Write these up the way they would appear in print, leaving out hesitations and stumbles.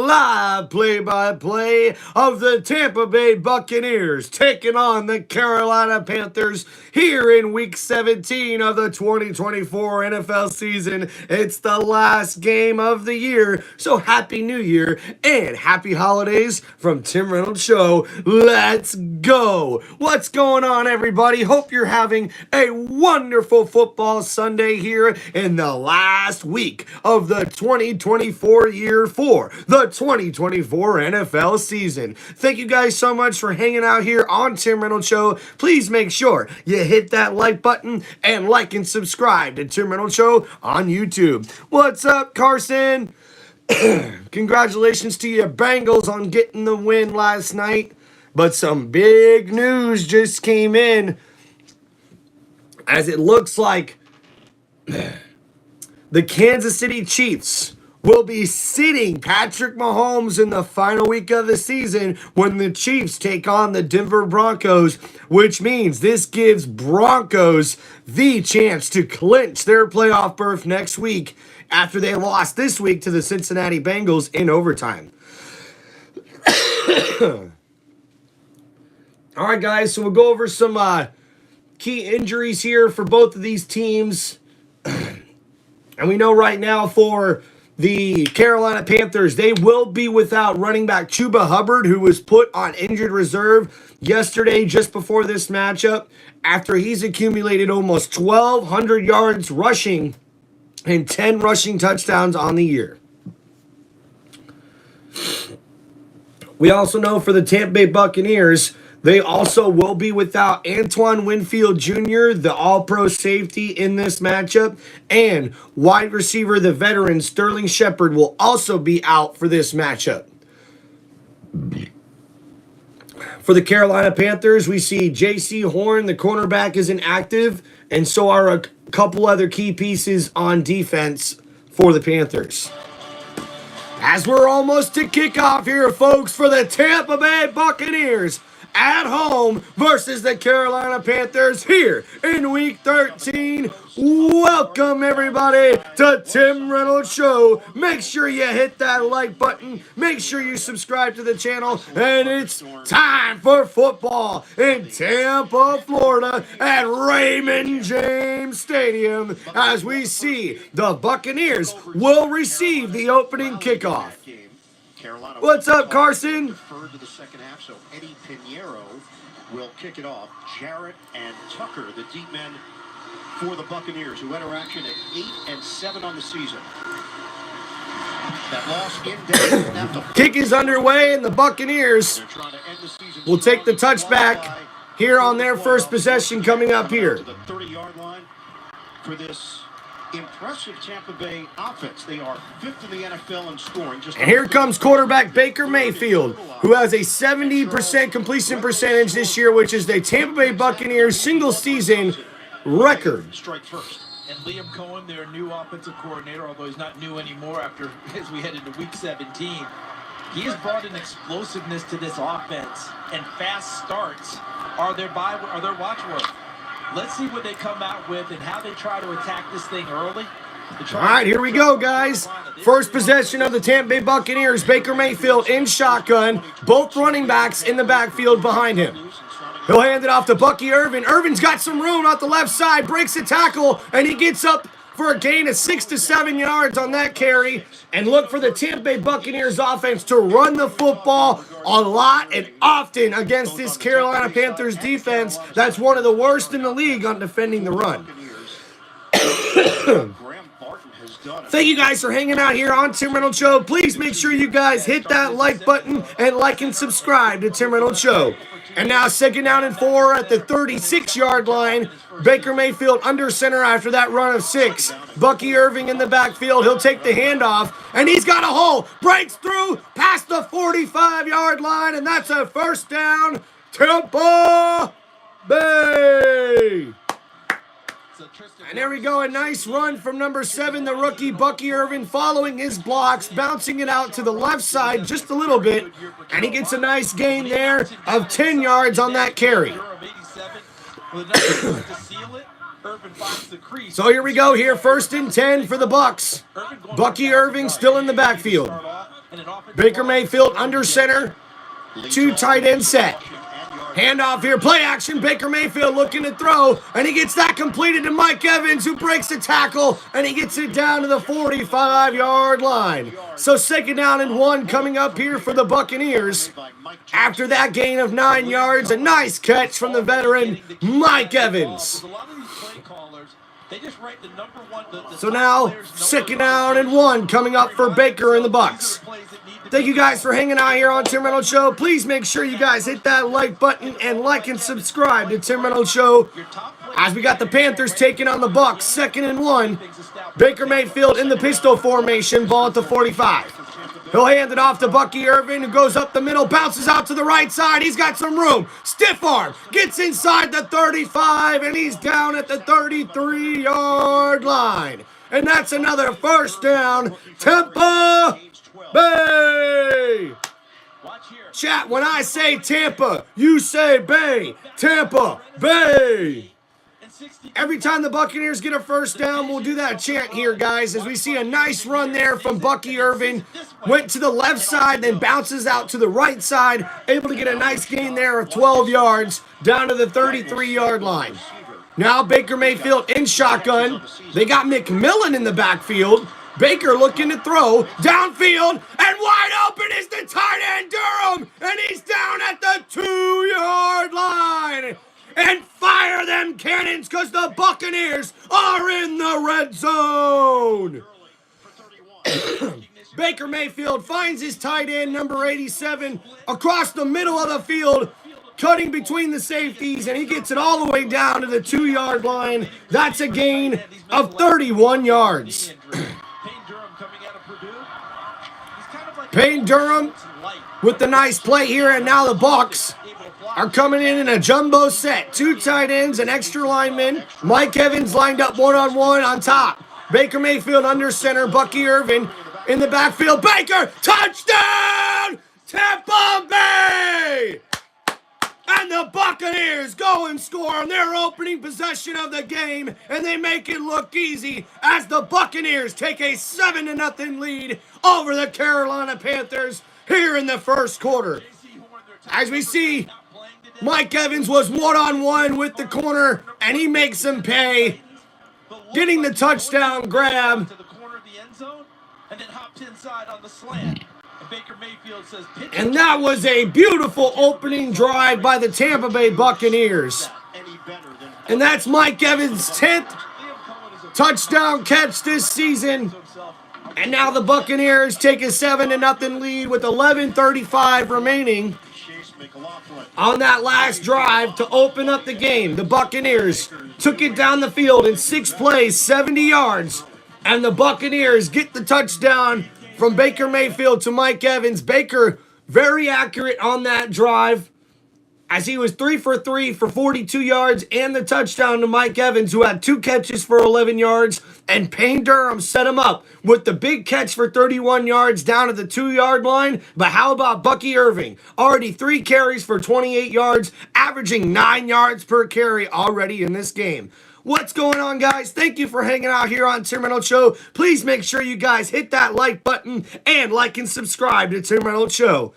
live play-by-play of the Tampa Bay Buccaneers taking on the Carolina Panthers here in Week 17 of the 2024 NFL season. It's the last game of the year, so Happy New Year and Happy Holidays from Tim Reynolds Show. Let's go! What's going on, everybody? Hope you're having a wonderful football Sunday here in the last week of the 2024 year for the 2024 NFL season. Thank you guys so much for hanging out here on Tim Reynolds Show. Please make sure you hit that like button and like and subscribe to Tim Reynolds Show on YouTube. What's up, Carson? Congratulations to your Bengals on getting the win last night. But some big news just came in, as it looks like the Kansas City Chiefs will be sitting Patrick Mahomes in the final week of the season when the Chiefs take on the Denver Broncos, which means this gives Broncos the chance to clinch their playoff berth next week after they lost this week to the Cincinnati Bengals in overtime. All right, guys, so we'll go over some key injuries here for both of these teams. And we know right now for the Carolina Panthers, they will be without running back Chuba Hubbard, who was put on injured reserve yesterday just before this matchup after he's accumulated almost 1,200 yards rushing and 10 rushing touchdowns on the year. We also know for the Tampa Bay Buccaneers, they also will be without Antoine Winfield Jr., the all-pro safety in this matchup, and wide receiver, the veteran Sterling Shepard, will also be out for this matchup. For the Carolina Panthers, we see J.C. Horn, the cornerback, is inactive, and so are a couple other key pieces on defense for the Panthers. As we're almost to kickoff here, folks, for the Tampa Bay Buccaneers at home versus the Carolina Panthers here in Week 13. Welcome, everybody, to Tim Reynolds Show. Make sure you hit that like button. Make sure you subscribe to the channel. And it's time for football in Tampa, Florida at Raymond James Stadium as we see the Buccaneers will receive the opening kickoff. What's up, Carson? Deferred to the second half, so Eddie Pinheiro will kick it off. Jarrett and Tucker, the deep men for the Buccaneers, who enter action at 8-7 on the season. That loss in Denver. Kick is underway, and the Buccaneers will take the touchback here on their first possession coming up here. To the 30-yard line for this impressive Tampa Bay offense. They are 5th in the NFL in scoring. And here comes quarterback Baker Mayfield, who has a 70% completion percentage this year, which is the Tampa Bay Buccaneers single-season record. Strike first. And Liam Cohen, their new offensive coordinator, although he's not new anymore after as we head into Week 17, he has brought an explosiveness to this offense, and fast starts are their watchword. Let's see what they come out with and how they try to attack this thing early. All right, here we go, guys. First possession of the Tampa Bay Buccaneers. Baker Mayfield in shotgun. Both running backs in the backfield behind him. He'll hand it off to Bucky Irvin. Irvin's got some room off the left side. Breaks a tackle, and he gets up for a gain of 6 to 7 yards on that carry. And look for the Tampa Bay Buccaneers offense to run the football a lot and often against this Carolina Panthers defense. That's one of the worst in the league on defending the run. Thank you guys for hanging out here on Tim Reynolds Show. Please make sure you guys hit that like button and like and subscribe to Tim Reynolds Show. And now 2nd down and 4 at the 36-yard line. Baker Mayfield under center after that run of 6. Bucky Irving in the backfield. He'll take the handoff, and he's got a hole. Breaks through past the 45-yard line, and that's a first down. Tampa Bay. And there we go, a nice run from number 7, the rookie Bucky Irvin, following his blocks, bouncing it out to the left side just a little bit, and he gets a nice gain there of 10 yards on that carry. So here we go here, 1st and 10 for the Bucs. Bucky Irving still in the backfield. And an offensive Baker line Mayfield under center. Two tight end set. Handoff here, play action. Baker Mayfield looking to throw, and he gets that completed to Mike Evans, who breaks the tackle, and he gets it down to the 45-yard line. So 2nd down and 1 coming up here for the Buccaneers. After that gain of 9 yards, a nice catch from the veteran Mike Evans. So now 2nd down and 1 coming up for Baker and the Bucs. Thank you guys for hanging out here on Tim Reynolds Show. Please make sure you guys hit that like button and like and subscribe to Tim Reynolds Show as we got the Panthers taking on the Bucs. 2nd and 1. Baker Mayfield in the pistol formation, ball at the 45. He'll hand it off to Bucky Irvin, who goes up the middle, bounces out to the right side. He's got some room. Stiff arm, gets inside the 35, and he's down at the 33-yard line. And that's another 1st down. Tampa Bay! Chat, when I say Tampa, you say Bay. Tampa Bay! Every time the Buccaneers get a 1st down, we'll do that chant here, guys, as we see a nice run there from Bucky Irvin. Went to the left side, then bounces out to the right side, able to get a nice gain there of 12 yards down to the 33-yard line. Now Baker Mayfield in shotgun. They got McMillan in the backfield. Baker looking to throw downfield, and wide open is the tight end Durham, and he's down at the 2-yard line. And fire them cannons, because the Buccaneers are in the red zone. Baker Mayfield finds his tight end, number 87, across the middle of the field, cutting between the safeties, and he gets it all the way down to the 2-yard line. That's a gain of 31 yards. Payne Durham with the nice play here, and now the Bucs are coming in a jumbo set. 2 tight ends, an extra lineman. Mike Evans lined up one-on-one on top. Baker Mayfield under center. Bucky Irvin in the backfield. Baker, touchdown! Tampa Bay! And the Buccaneers go and score on their opening possession of the game, and they make it look easy as the Buccaneers take a 7-0 lead over the Carolina Panthers here in the 1st quarter. As we see, Mike Evans was one-on-one with the corner, and he makes him pay, getting the touchdown grab. And that was a beautiful opening drive by the Tampa Bay Buccaneers. And that's Mike Evans' 10th touchdown catch this season. And now the Buccaneers take a 7-0 lead with 11:35 remaining on that last drive to open up the game. The Buccaneers took it down the field in 6 plays, 70 yards. And the Buccaneers get the touchdown from Baker Mayfield to Mike Evans. Baker very accurate on that drive, as he was 3 for 3 for 42 yards and the touchdown to Mike Evans, who had 2 catches for 11 yards. And Payne Durham set him up with the big catch for 31 yards down at the 2-yard line. But how about Bucky Irving? Already 3 carries for 28 yards, averaging 9 yards per carry already in this game. What's going on, guys? Thank you for hanging out here on Tim Reynolds Show. Please make sure you guys hit that like button and like and subscribe to Tim Reynolds Show.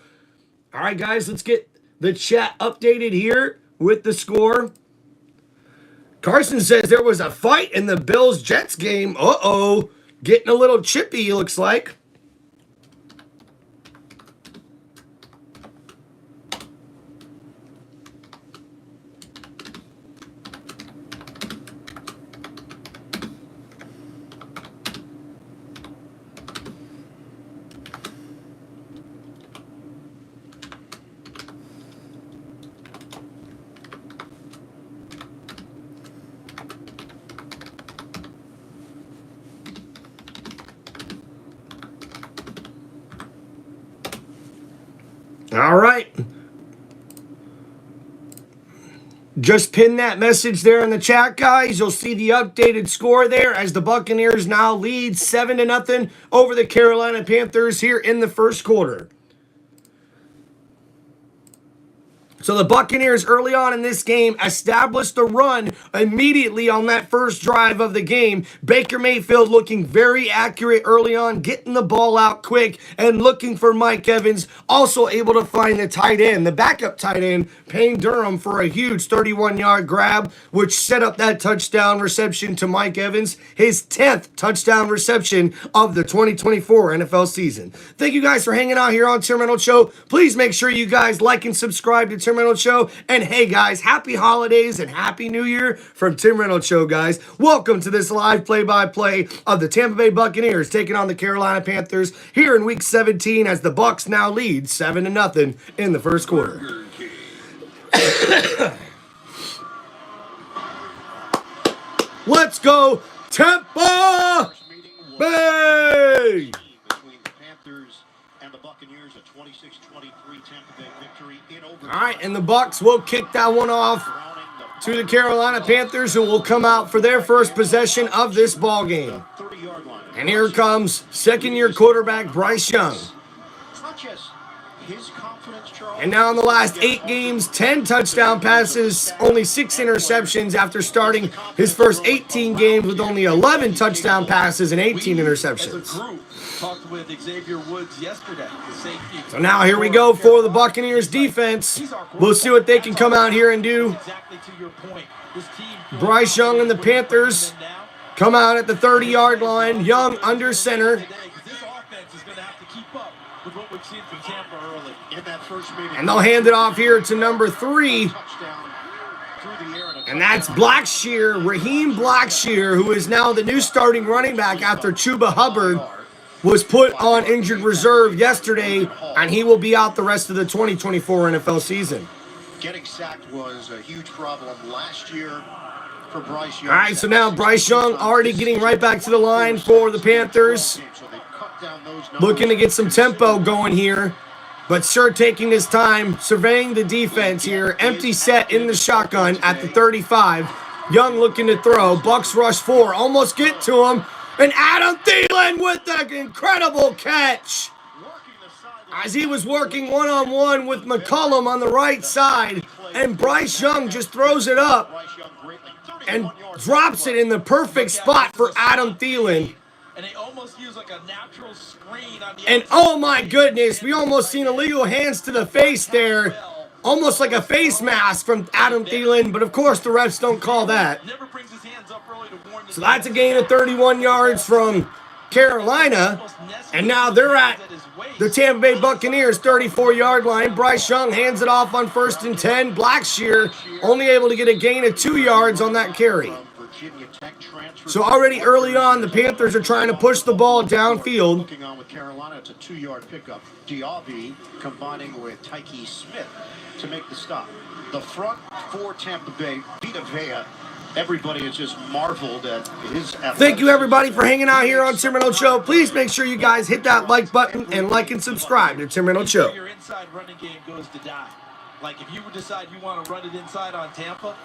All right, guys, let's get the chat updated here with the score. Carson says there was a fight in the Bills-Jets game. Uh-oh. Getting a little chippy, looks like. All right. Just pin that message there in the chat, guys. You'll see the updated score there as the Buccaneers now lead 7-0 over the Carolina Panthers here in the 1st quarter. So the Buccaneers early on in this game established the run immediately on that first drive of the game. Baker Mayfield looking very accurate early on, getting the ball out quick and looking for Mike Evans. Also able to find the tight end, the backup tight end, Payne Durham, for a huge 31-yard grab, which set up that touchdown reception to Mike Evans, his 10th touchdown reception of the 2024 NFL season. Thank you guys for hanging out here on Tim Reynolds Show. Please make sure you guys like and subscribe to Tim Reynolds Show. And hey guys, happy holidays and happy new year from Tim Reynolds Show, guys. Welcome to this live play-by-play of the Tampa Bay Buccaneers taking on the Carolina Panthers here in Week 17 as the Bucs now lead 7-0 in the first quarter. Let's go, Tampa Bay! Between the Panthers and the Buccaneers, a 26-23 Tampa Bay victory in overtime. All right, and the Bucs will kick that one off to the Carolina Panthers, who will come out for their first possession of this ball game. And here comes second-year quarterback Bryce Young. It's not just his confidence, Charles. And now in the last 8 games, 10 touchdown passes, only 6 interceptions after starting his first 18 games with only 11 touchdown passes and 18 interceptions. Talked with Xavier Woods yesterday, the safety. So now here we go for the Buccaneers defense. We'll see what they can come out here and do. Exactly to your point. This team, Bryce Young and the Panthers come out at the 30-yard line. Young under center. This offense is going to have to keep up with what we've seen from Tampa early. In that first meeting, And they'll hand it off here to number 3. touchdown through the air and a And that's Blackshear, Raheem Blackshear, who is now the new starting running back after Chuba Hubbard was put on injured reserve yesterday, and he will be out the rest of the 2024 NFL season. Getting sacked was a huge problem last year for Bryce Young. All right, so now Bryce Young already getting right back to the line for the Panthers. So they cut down those numbers. Looking to get some tempo going here, but sure taking his time, surveying the defense here. Empty set in the shotgun at the 35. Young looking to throw. Bucs rush 4, almost get to him. And Adam Thielen with an incredible catch as he was working one-on-one with McCollum on the right side. And Bryce Young just throws it up and drops it in the perfect spot for Adam Thielen. And they almost use like a natural screen on the And oh my goodness, we almost seen illegal hands to the face there. Almost like a face mask from Adam Thielen, but of course the refs don't call that. never brings his hands up early to warn the So that's a gain of 31 yards from Carolina. And now they're at the Tampa Bay Buccaneers 34-yard line. Bryce Young hands it off on 1st and 10. Blackshear only able to get a gain of 2 yards on that carry. So already early on, the Panthers are trying to push the ball downfield. Looking on with Carolina, it's a 2-yard pickup. Diaby combining with Tyke Smith to make the stop. The front for Tampa Bay, Vita Vea. Everybody has just marveled at his athleticism. Thank you, everybody, for hanging out here on Tim Reynolds Show. Please make sure you guys hit that like button and like and subscribe to Tim Reynolds Show. Your inside running game goes to die. Like if you decide you want to run it inside on Tampa,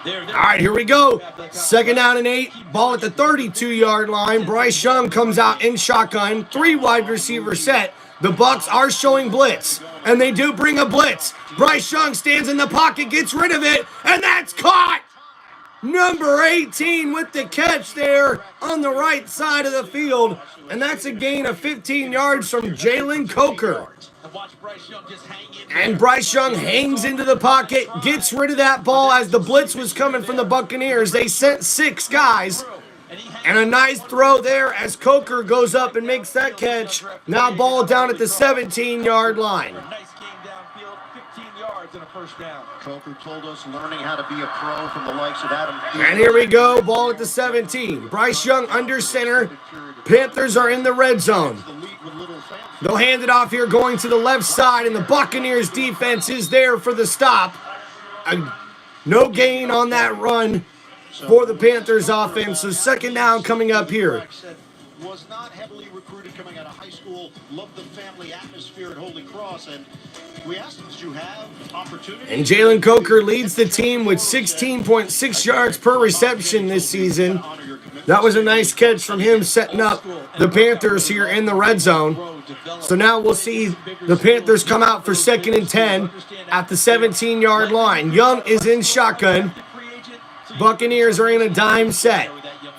all right, here we go. 2nd down and 8. Ball at the 32-yard line. Bryce Young comes out in shotgun. 3 wide receiver set. The Bucs are showing blitz, and they do bring a blitz. Bryce Young stands in the pocket, gets rid of it, and that's caught. Number 18 with the catch there on the right side of the field, and that's a gain of 15 yards from Jalen Coker. And Bryce Young hangs into the pocket, gets rid of that ball as the blitz was coming from the Buccaneers. They sent 6 guys, and a nice throw there as Coker goes up and makes that catch. Now ball down at the 17-yard line. Coker told us learning how to be a pro from the likes of Adam Thielen. And here we go, ball at the 17. Bryce Young under center. Panthers are in the red zone. They'll hand it off here going to the left side, and the Buccaneers defense is there for the stop. No gain on that run for the Panthers offense, so 2nd down coming up here. Was not heavily recruited coming out of high school, loved the family atmosphere at Holy Cross, and we asked him, did you have opportunity? And Jalen Coker leads the team with 16.6 yards per reception this season. That was a nice catch from him setting up the Panthers here in the red zone. So now we'll see the Panthers come out for 2nd and 10 at the 17-yard line. Young is in shotgun. Buccaneers are in a dime set.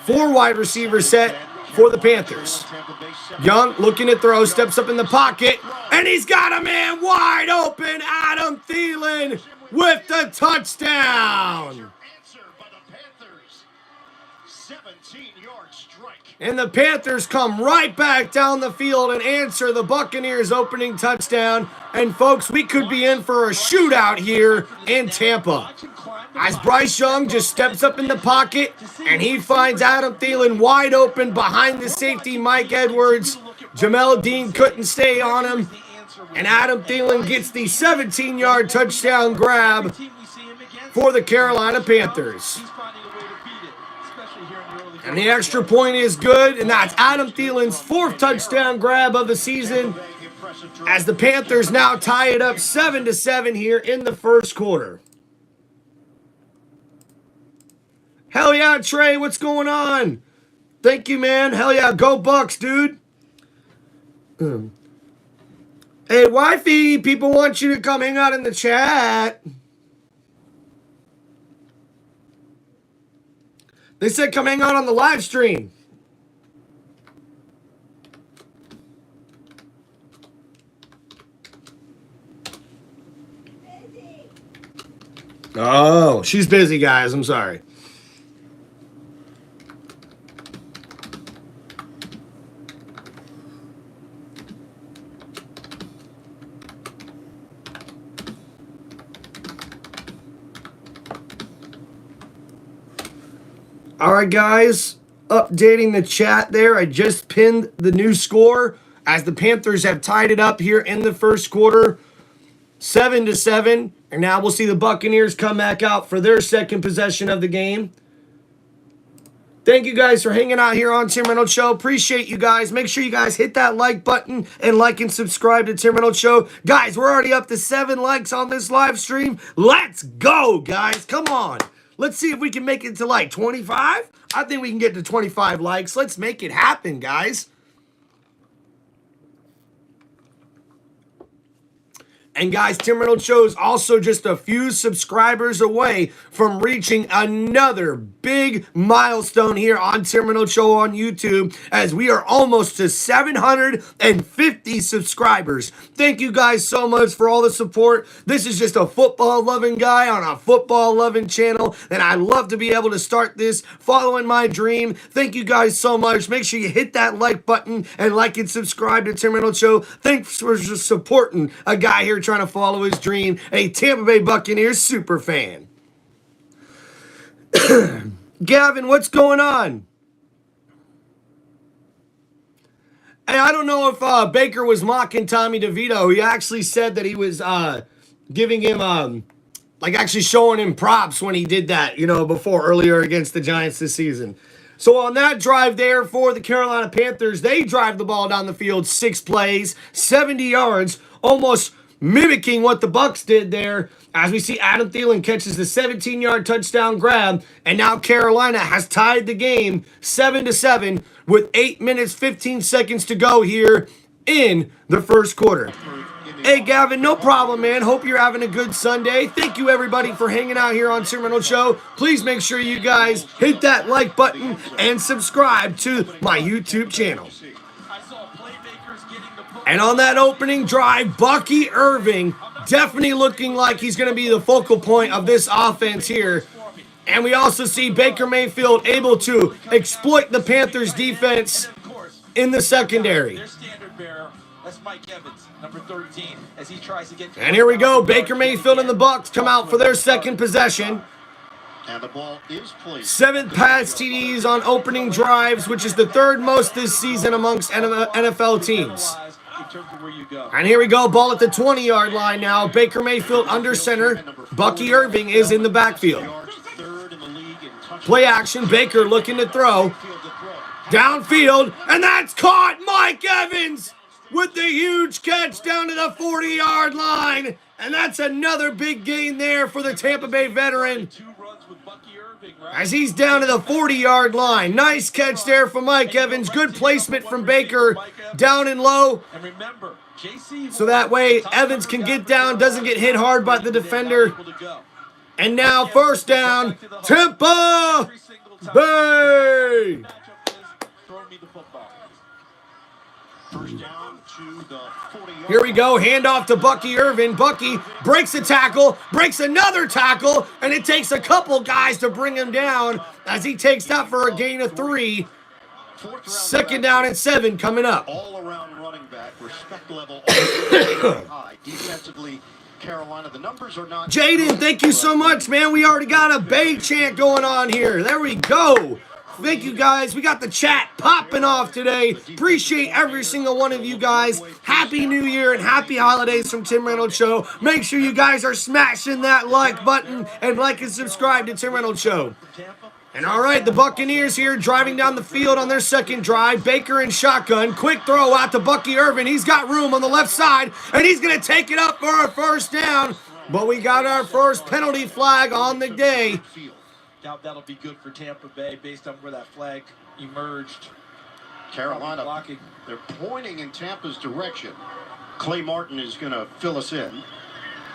4 wide receiver set for the Panthers. Young looking to throw, steps up in the pocket, and he's got a man wide open. Adam Thielen with the touchdown. And the Panthers come right back down the field and answer the Buccaneers' opening touchdown. And folks, we could be in for a shootout here in Tampa, as Bryce Young just steps up in the pocket and he finds Adam Thielen wide open behind the safety Mike Edwards. Jamel Dean couldn't stay on him, and Adam Thielen gets the 17-yard touchdown grab for the Carolina Panthers. And the extra point is good, and that's Adam Thielen's 4th touchdown grab of the season, as the Panthers now tie it up 7-7 here in the first quarter. Hell yeah, Trey, what's going on? Thank you, man. Hell yeah, go Bucs, dude. Hey, wifey, people want you to come hang out in the chat. They said come hang out on the live stream. Oh, she's busy, guys. I'm sorry. All right, guys, updating the chat there. I just pinned the new score as the Panthers have tied it up here in the first quarter, 7-7. And now we'll see the Buccaneers come back out for their second possession of the game. Thank you guys for hanging out here on Tim Reynolds Show. Appreciate you guys. Make sure you guys hit that like button and like and subscribe to Tim Reynolds Show. Guys, we're already up to 7 likes on this live stream. Let's go, guys. Come on. Let's see if we can make it to like 25. I think we can get to 25 likes. Let's make it happen, guys. And guys, Tim Reynolds Show is also just a few subscribers away from reaching another big milestone here on Tim Reynolds Show on YouTube, as we are almost to 750 subscribers. Thank you guys so much for all the support. This is just a football-loving guy on a football-loving channel, and I love to be able to start this following my dream. Thank you guys so much. Make sure you hit that like button and like and subscribe to Tim Reynolds Show. Thanks for just supporting a guy here trying to follow his dream, a Tampa Bay Buccaneers super fan. Gavin, what's going on? Hey, I don't know if Baker was mocking Tommy DeVito. He actually said that he was giving him, actually showing him props when he did that, earlier against the Giants this season. So on that drive there for the Carolina Panthers, they drive the ball down the field, 6 plays, 70 yards, almost mimicking what the Bucs did there, as we see Adam Thielen catches the 17-yard touchdown grab, and now Carolina has tied the game 7-7 with 8 minutes, 15 seconds to go here in the first quarter. Hey, Gavin, no problem, man. Hope you're having a good Sunday. Thank you, everybody, for hanging out here on Tim Reynolds Show. Please make sure you guys hit that like button and subscribe to my YouTube channel. And on that opening drive, Bucky Irving definitely looking like he's going to be the focal point of this offense here. And we also see Baker Mayfield able to exploit the Panthers defense in the secondary. And here we go. Baker Mayfield and the Bucs come out for their second possession. And the ball is placed. 7 pass TDs on opening drives, which is the 3rd most this season amongst NFL teams. And here we go, ball at the 20-yard line now. Baker Mayfield under center. Bucky Irving is in the backfield. Play action, Baker looking to throw. Downfield, and that's caught. Mike Evans with the huge catch down to the 40-yard line. And that's another big gain there for the Tampa Bay veteran. as he's down to the 40-yard line. Nice catch there from Mike Evans. Good placement from Baker down and low. So that way Evans can get down, doesn't get hit hard by the defender. And now first down, Tampa Bay. Here we go, handoff to Bucky Irvin. Bucky breaks a tackle, breaks another tackle, and it takes a couple guys to bring him down as he takes that for a gain of 3. Second down and 7 coming up. All-around running back, respect level high. Defensively, Carolina, the numbers are not... Jaden, thank you so much, man. We already got a Bay chant going on here. There we go. Thank you, guys. We got the chat popping off today. Appreciate every single one of you guys. Happy New Year and happy holidays from Tim Reynolds Show. Make sure you guys are smashing that like button and like and subscribe to Tim Reynolds Show. And all right, the Buccaneers here driving down the field on their second drive. Baker in shotgun. Quick throw out to Bucky Irvin. He's got room on the left side, and he's going to take it up for a first down. But we got our first penalty flag on the day. Doubt that'll be good for Tampa Bay based on where that flag emerged. Carolina blocking. They're pointing in Tampa's direction. Clay Martin is going to fill us in.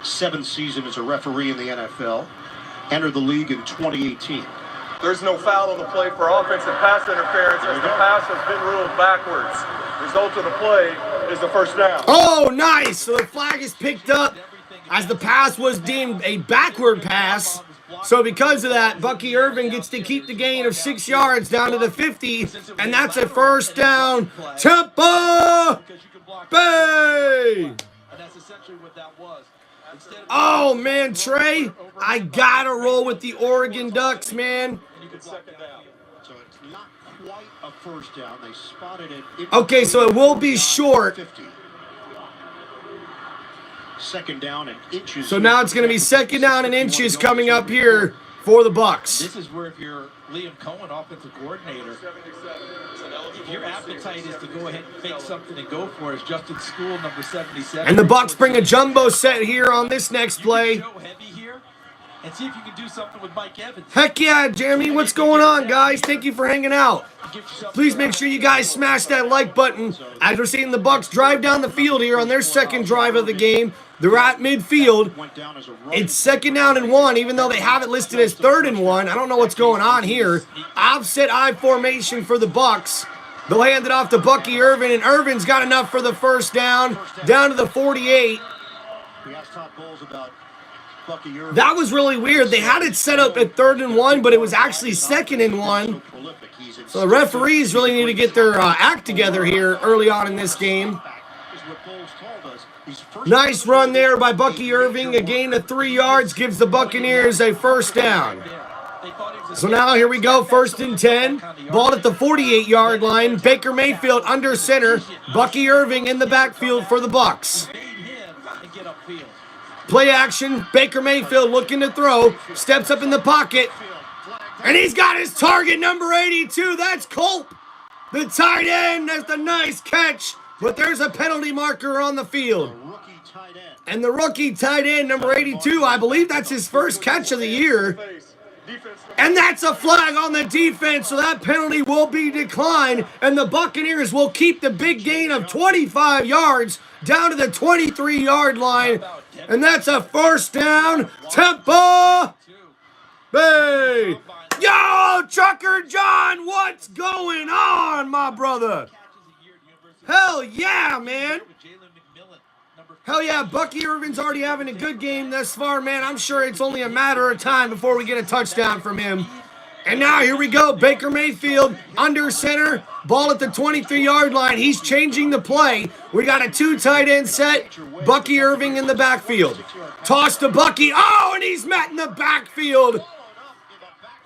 7th season as a referee in the NFL. Entered the league in 2018. There's no foul on the play for offensive pass interference as the pass has been ruled backwards. Result of the play is the first down. Oh, nice. So the flag is picked up as the pass was deemed a backward pass. So because of that, Bucky Irvin gets to keep the gain of 6 yards down to the 50, and that's a first down. Tampa Bay! Oh, man, Trey, I got to roll with the Oregon Ducks, man. So it's not quite a first down. They spotted it. Okay, so it will be short. 50. Second down and inches. So now it's going to be second down and inches coming up here for the Bucs. This is where if you're Liam Cohen, offensive coordinator, if your appetite is to go ahead and fake something and go for it, Justin School, number 77. And the Bucs bring a jumbo set here on this next play. Go heavy here and see if you can do something with Mike Evans. Heck yeah, Jeremy. What's going on, guys? Thank you for hanging out. Please make sure you guys smash that like button as we're seeing the Bucs drive down the field here on their second drive of the game. They're at midfield. It's second down and 1, even though they have it listed as 3rd and 1. I don't know what's going on here. Offset I formation for the Bucs. They'll hand it off to Bucky Irvin, and Irvin's got enough for the first down to the 48. That was really weird. They had it set up at 3rd and 1, but it was actually 2nd and 1. So the referees really need to get their act together here early on in this game. Nice run there by Bucky Irving. A gain of 3 yards gives the Buccaneers a first down. So now here we go, 1st and 10. Ball at the 48-yard line. Baker Mayfield under center. Bucky Irving in the backfield for the Bucs. Play action. Baker Mayfield looking to throw. Steps up in the pocket. And he's got his target, number 82. That's Culp, the tight end. That's the nice catch. But there's a penalty marker on the field. And the rookie tight end, number 82, I believe that's his first catch of the year. And that's a flag on the defense, so that penalty will be declined. And the Buccaneers will keep the big gain of 25 yards down to the 23-yard line. And that's a first down. Tampa Bay. Yo, Trucker John, what's going on, my brother? Hell yeah, man. Hell yeah, Bucky Irvin's already having a good game thus far, man. I'm sure it's only a matter of time before we get a touchdown from him. And now here we go, Baker Mayfield under center, ball at the 23-yard line. He's changing the play. We got a 2 tight end set, Bucky Irving in the backfield. Toss to Bucky, oh, and he's met in the backfield.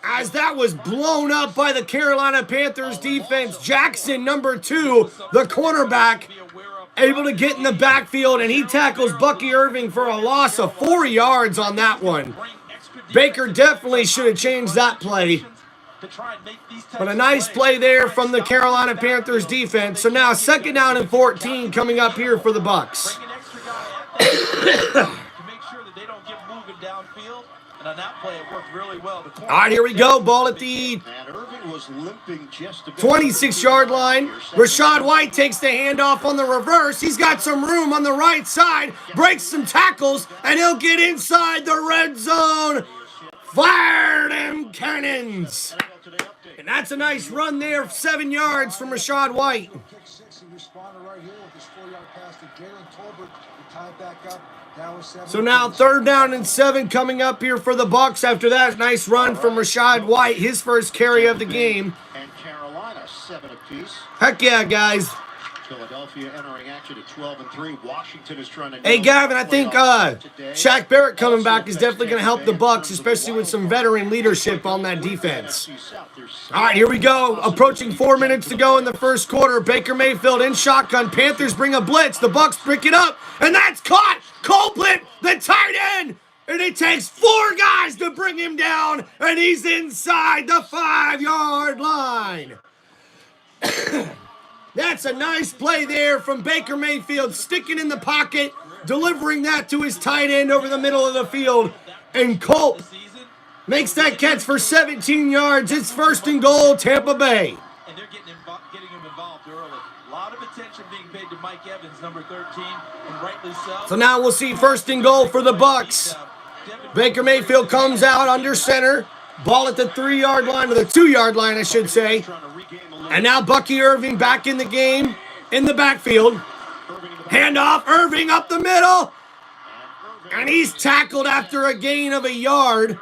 As that was blown up by the Carolina Panthers defense. Jackson, number 2, the cornerback, able to get in the backfield, and he tackles Bucky Irving for a loss of 4 yards on that one. Baker definitely should have changed that play. But a nice play there from the Carolina Panthers defense. So now second down and 14 coming up here for the Bucs. downfield. And on that play, it worked really well. All right, here we go. Ball at the 26-yard line. Rachaad White takes the handoff on the reverse. He's got some room on the right side, breaks some tackles, and he'll get inside the red zone. Fire them cannons. And that's a nice run there, 7 yards from Rachaad White. So now 3rd down and 7 coming up here for the Bucs after that nice run from Rachaad White, his first carry of the game. And Carolina 7 apiece. Heck yeah, guys. Philadelphia entering action at 12-3. Washington is trying to. Hey, Gavin, I think Shaq Barrett coming back is definitely going to help the Bucs, especially with some veteran leadership on that defense. All right, here we go. Approaching 4 minutes to go in the first quarter. Baker Mayfield in shotgun. Panthers bring a blitz. The Bucs pick it up, and that's caught. Copeland, the tight end. And it takes 4 guys to bring him down, and he's inside the 5-yard line. That's a nice play there from Baker Mayfield, sticking in the pocket, delivering that to his tight end over the middle of the field. And Colt makes that catch for 17 yards. It's 1st and goal, Tampa Bay. And they're getting him involved early. A lot of attention being paid to Mike Evans, number 13, and rightly so. So now we'll see 1st and goal for the Bucs. Baker Mayfield comes out under center. Ball at the 3-yard line, or the 2-yard line, I should say. And now Bucky Irving back in the game, in the backfield. Handoff, Irving up the middle. And he's tackled after a gain of a yard.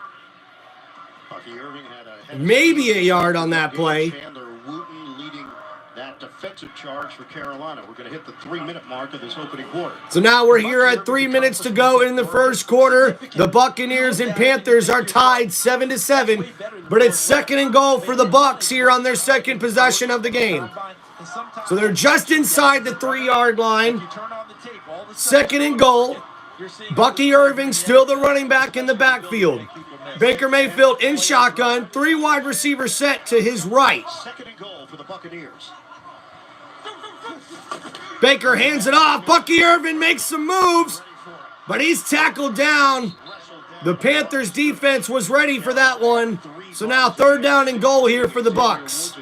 Maybe a yard on that play. Defensive charge for Carolina. We're going to hit the 3-minute mark of this opening quarter. So now we're here at 3 minutes to go in the first quarter. The Buccaneers and Panthers are tied 7-7, but it's 2nd and goal for the Bucs here on their 2nd possession of the game. So they're just inside the 3-yard line. 2nd and goal. Bucky Irving still the running back in the backfield. Baker Mayfield in shotgun, 3 wide receiver set to his right. 2nd and goal for the Buccaneers. Baker hands it off. Bucky Irving makes some moves, but he's tackled down. The Panthers defense was ready for that one. So now 3rd down and goal here for the Bucs.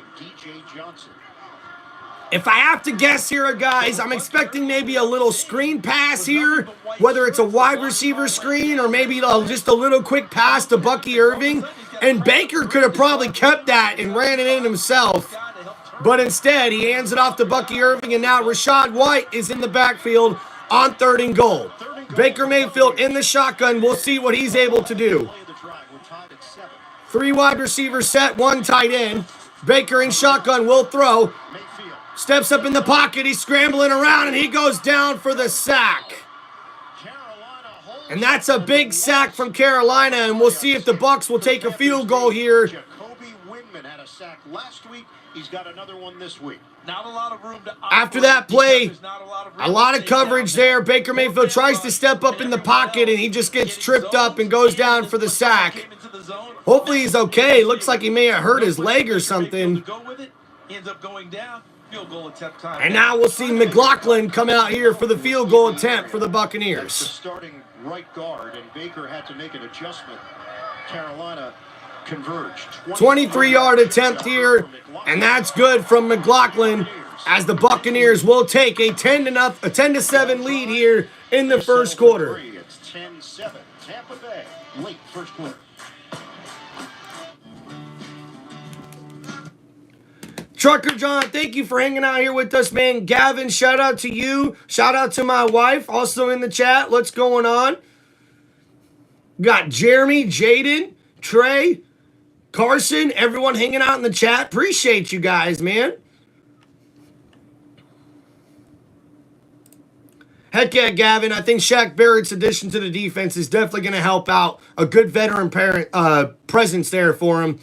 If I have to guess here, guys, I'm expecting maybe a little screen pass here, whether it's a wide receiver screen or maybe just a little quick pass to Bucky Irving. And Baker could have probably kept that and ran it in himself. But instead, he hands it off to Bucky Irving, and now Rachaad White is in the backfield on 3rd and goal. Baker Mayfield in the shotgun. We'll see what he's able to do. 3 wide receivers set, 1 tight end. Baker in shotgun will throw. Steps up in the pocket. He's scrambling around, and he goes down for the sack. And that's a big sack from Carolina, and we'll see if the Bucs will take a field goal here. Had a sack last week. He's got another one this week. Not a lot of room to after that play, a lot of coverage there. Baker Mayfield tries to step up in the pocket, and he just gets tripped up and goes down for the sack. Hopefully he's okay. Looks like he may have hurt his leg or something. And now we'll see McLaughlin come out here for the field goal attempt for the Buccaneers. Starting right guard, and Baker had to make an adjustment. Carolina converged. 23-yard attempt here, and that's good from McLaughlin as the Buccaneers will take a 10-7 lead here in the first quarter. It's 10-7. Tampa Bay, late first quarter. Trucker John, thank you for hanging out here with us, man. Gavin, shout out to you. Shout out to my wife, also in the chat. What's going on? Got Jeremy, Jaden, Trey, Carson, everyone hanging out in the chat. Appreciate you guys, man. Heck yeah, Gavin. I think Shaq Barrett's addition to the defense is definitely going to help out. A good veteran presence there for him.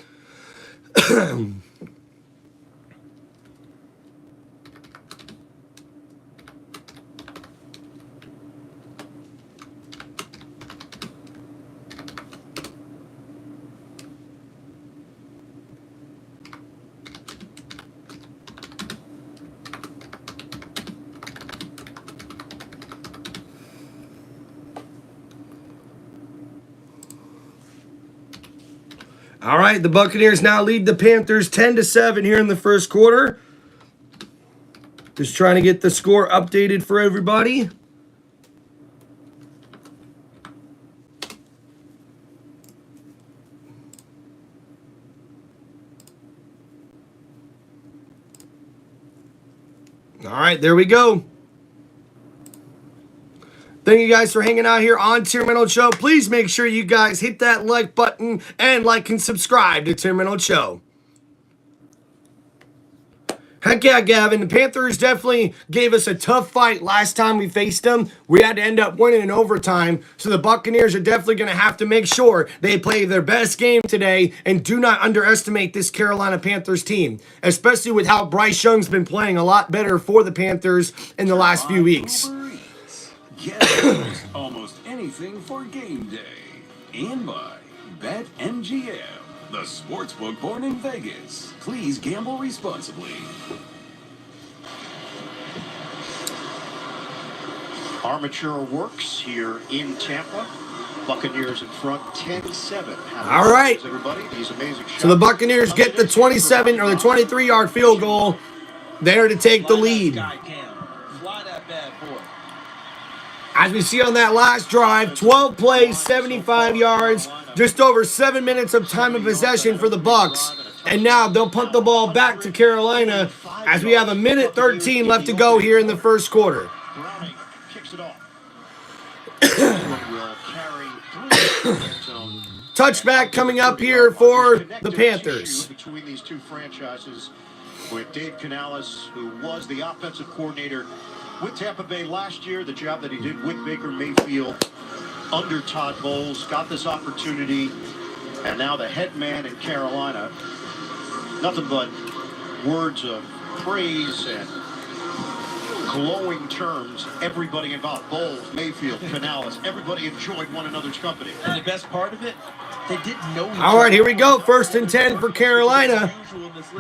All right, the Buccaneers now lead the Panthers 10-7 here in the first quarter. Just trying to get the score updated for everybody. All right, there we go. Thank you guys for hanging out here on Tim Reynolds Show. Please make sure you guys hit that like button and like and subscribe to Tim Reynolds Show. Heck yeah, Gavin. The Panthers definitely gave us a tough fight last time we faced them. We had to end up winning in overtime. So the Buccaneers are definitely going to have to make sure they play their best game today and do not underestimate this Carolina Panthers team, especially with how Bryce Young's been playing a lot better for the Panthers in the last few weeks. Get almost anything for game day. And by BetMGM, the sportsbook born in Vegas. Please gamble responsibly. Armature works here in Tampa. Buccaneers in front, 10-7. All right. Everybody, these amazing shots. So the Buccaneers get the 27 or the 23-yard field goal there to take the lead. As we see on that last drive, 12 plays, 75 yards, just over 7 minutes of time of possession for the Bucs. And now they'll punt the ball back to Carolina as we have 1:13 left to go here in the first quarter. Browning kicks it off. Touchback coming up here for the Panthers. Between these two franchises, with Dave Canales, who was the offensive coordinator with Tampa Bay last year, the job that he did with Baker Mayfield under Todd Bowles, got this opportunity, and now the head man in Carolina. Nothing but words of praise and glowing terms. Everybody involved, Bowles, Mayfield, Canales, everybody enjoyed one another's company. And the best part of it, they didn't know each All right, here we go. 1st and 10 for Carolina.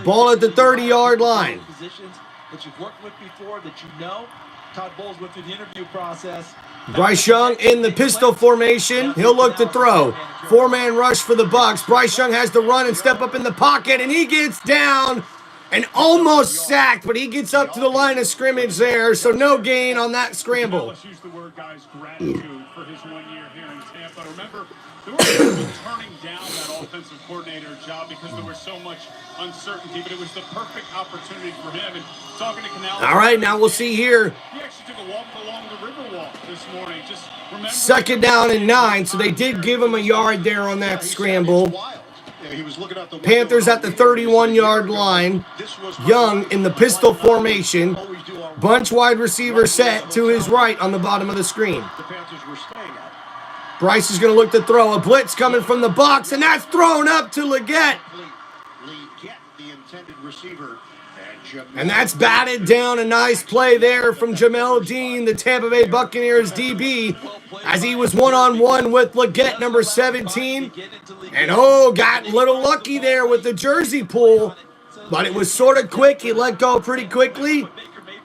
Ball at the 30-yard line. Positions that you've worked with before, that you know. Todd Bowles went through the interview process. Bryce Young in the pistol formation. He'll look to throw. 4-man rush for the Bucs. Bryce Young has to run and step up in the pocket, and he gets down and almost sacked, but he gets up to the line of scrimmage there, so no gain on that scramble. Let's use the word, guys, gratitude for his 1 year here in Tampa. Remember, there were people turning down that offensive coordinator job because there was so much uncertainty, but it was the perfect opportunity for him. And talking to Canales, All right, now we'll see here. he actually took a walk along the Riverwalk this morning. Just remember, 2nd down and 9, so they did give him a yard there on that scramble. He was looking out the Panthers at the 31-yard line. Young in the pistol formation. Bunch wide receiver set to his right on the bottom of the screen. The Panthers were staying at. Bryce is going to look to throw. A blitz coming from the Bucs, and that's thrown up to Leggett. Leggett, the intended receiver. And that's batted down. A nice play there from Jamel Dean, the Tampa Bay Buccaneers DB, as he was one-on-one with Leggett, number 17. And got a little lucky there with the jersey pull, but it was sort of quick. He let go pretty quickly.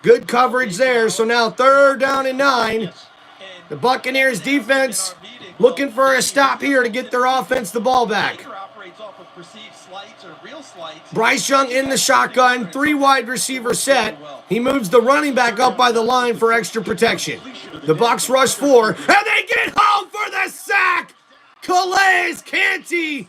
Good coverage there. So now 3rd down and 9. The Buccaneers defense looking for a stop here to get their offense the ball back. Bryce Young in the shotgun, 3 wide receiver set. He moves the running back up by the line for extra protection. The Bucs rush 4, and they get home for the sack! Calais Canty,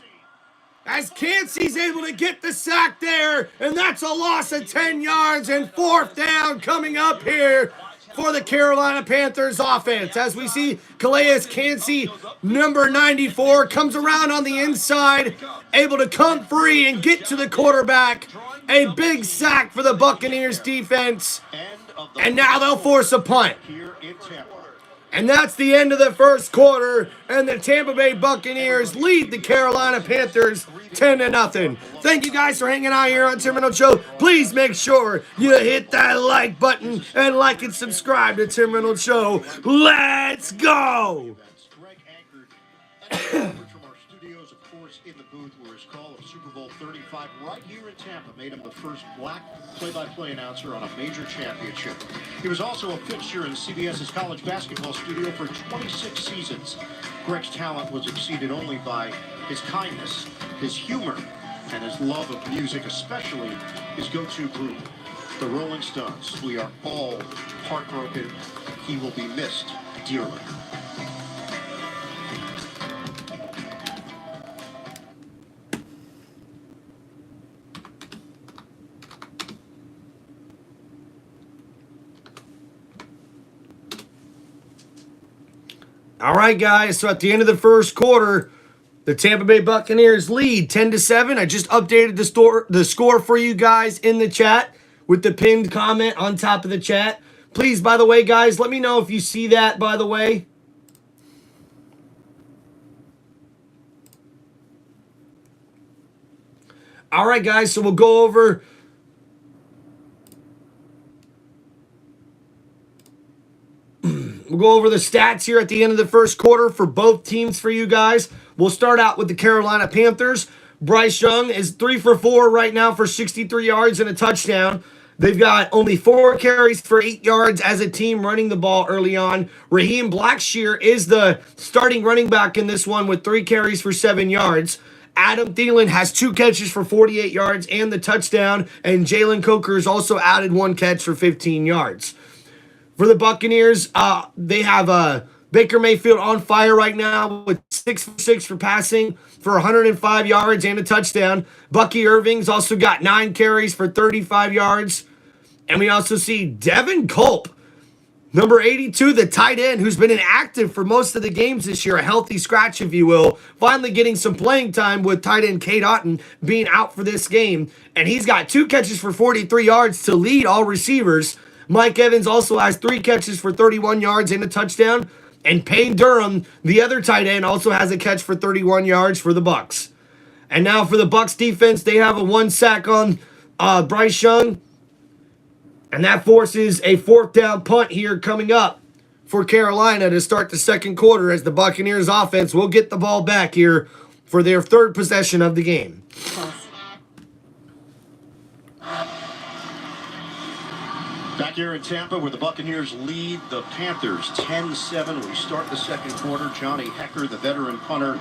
as Cansey's able to get the sack there, and that's a loss of 10 yards and 4th down coming up here for the Carolina Panthers offense. As we see Calais Cansey, number 94, comes around on the inside, able to come free and get to the quarterback. A big sack for the Buccaneers defense. And now they'll force a punt. And that's the end of the first quarter, and the Tampa Bay Buccaneers lead the Carolina Panthers 10-0. Thank you guys for hanging out here on Tim Reynolds Show. Please make sure you hit that like button and like and subscribe to Tim Reynolds Show. Let's go! From our studios, of course, in the booth where his call of Super Bowl 35 right here in Tampa made him the first black play-by-play announcer on a major championship. He was also a fixture in CBS's college basketball studio for 26 seasons. Greg's talent was exceeded only by his kindness. his humor, and his love of music, especially his go-to group, the Rolling Stones. We are all heartbroken. He will be missed dearly. All right, guys, so at the end of the first quarter, the Tampa Bay Buccaneers lead 10-7. I just updated the score for you guys in the chat with the pinned comment on top of the chat. Please, by the way, guys, let me know if you see that, by the way. All right, guys, so we'll go over the stats here at the end of the first quarter for both teams for you guys. We'll start out with the Carolina Panthers. Bryce Young is 3 for 4 right now for 63 yards and a touchdown. They've got only 4 carries for 8 yards as a team running the ball early on. Raheem Blackshear is the starting running back in this one with 3 carries for 7 yards. Adam Thielen has 2 catches for 48 yards and the touchdown. And Jalen Coker's also added 1 catch for 15 yards. For the Buccaneers, they have Baker Mayfield on fire right now with 6 for 6 for passing for 105 yards and a touchdown. Bucky Irving's also got 9 carries for 35 yards. And we also see Devin Culp, number 82, the tight end, who's been inactive for most of the games this year, a healthy scratch, if you will, finally getting some playing time with tight end Cade Otton being out for this game. And he's got 2 catches for 43 yards to lead all receivers. Mike Evans also has 3 catches for 31 yards and a touchdown. And Payne Durham, the other tight end, also has a catch for 31 yards for the Bucs. And now for the Bucs defense, they have a 1 sack on Bryce Young. And that forces a 4th down punt here coming up for Carolina to start the second quarter as the Buccaneers offense will get the ball back here for their 3rd possession of the game. Back here in Tampa where the Buccaneers lead the Panthers 10-7. We start the second quarter. Johnny Hecker, the veteran punter,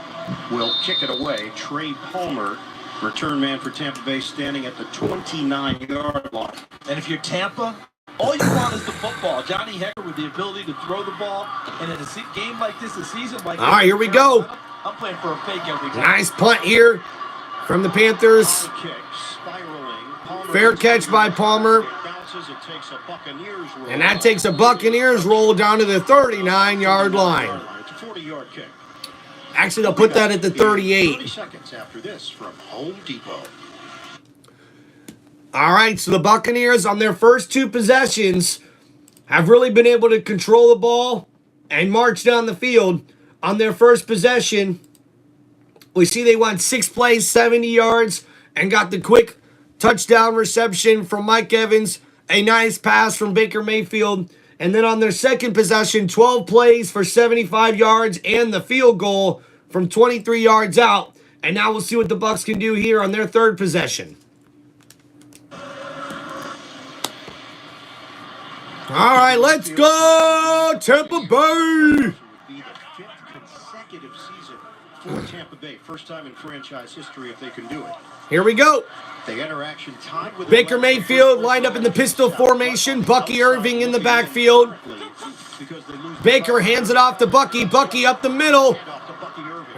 will kick it away. Trey Palmer, return man for Tampa Bay, standing at the 29-yard line. And if you're Tampa, all you want is the football. Johnny Hecker with the ability to throw the ball. And in a game like this, a season like this. All right, here we go. I'm playing for a fake every time. Nice punt here from the Panthers. Fair catch by Palmer. And that takes a Buccaneers roll down to the 39-yard line. It's a 40-yard kick. Actually, they'll put that at the 38. 30 seconds after this from Home Depot. All right, so the Buccaneers on their first 2 possessions have really been able to control the ball and march down the field. On their first possession, we see they went 6 plays, 70 yards, and got the quick touchdown reception from Mike Evans. A nice pass from Baker Mayfield. And then on their second possession, 12 plays for 75 yards and the field goal from 23 yards out. And now we'll see what the Bucs can do here on their 3rd possession. All right, let's go, Tampa Bay! Would be the 5th consecutive season for Tampa Bay. First time in franchise history if they can do it. Here we go. The interaction tied with Baker Mayfield lined up in the pistol formation. Bucky Irving in the backfield. Baker hands it off to Bucky. Bucky up the middle.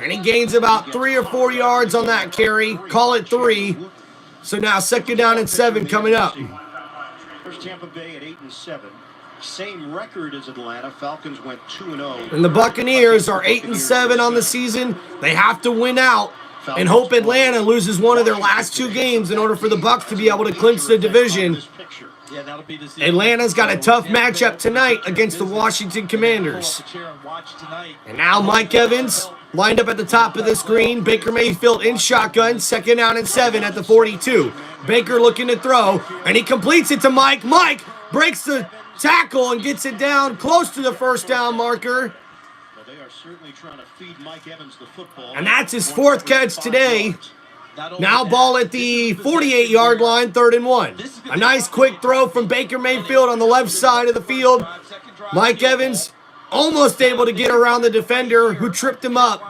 And he gains about 3 or 4 yards on that carry. Call it 3. So now 2nd down and 7 coming up. There's Tampa Bay at 8-7. Same record as Atlanta. Falcons went 2-0. And the Buccaneers are 8-7 on the season. They have to win out and hope Atlanta loses one of their last 2 games in order for the Bucs to be able to clinch the division. Atlanta's got a tough matchup tonight against the Washington Commanders. And now Mike Evans lined up at the top of the screen. Baker Mayfield in shotgun. 2nd down and 7 at the 42. Baker looking to throw, and he completes it to Mike. Mike breaks the tackle and gets it down close to the 1st down marker. They are certainly trying to feed Mike Evans the football. And that's his 4th catch today. Now ball at the 48-yard line, 3rd and 1. A nice quick throw from Baker Mayfield on the left side of the field. Mike Evans almost able to get around the defender who tripped him up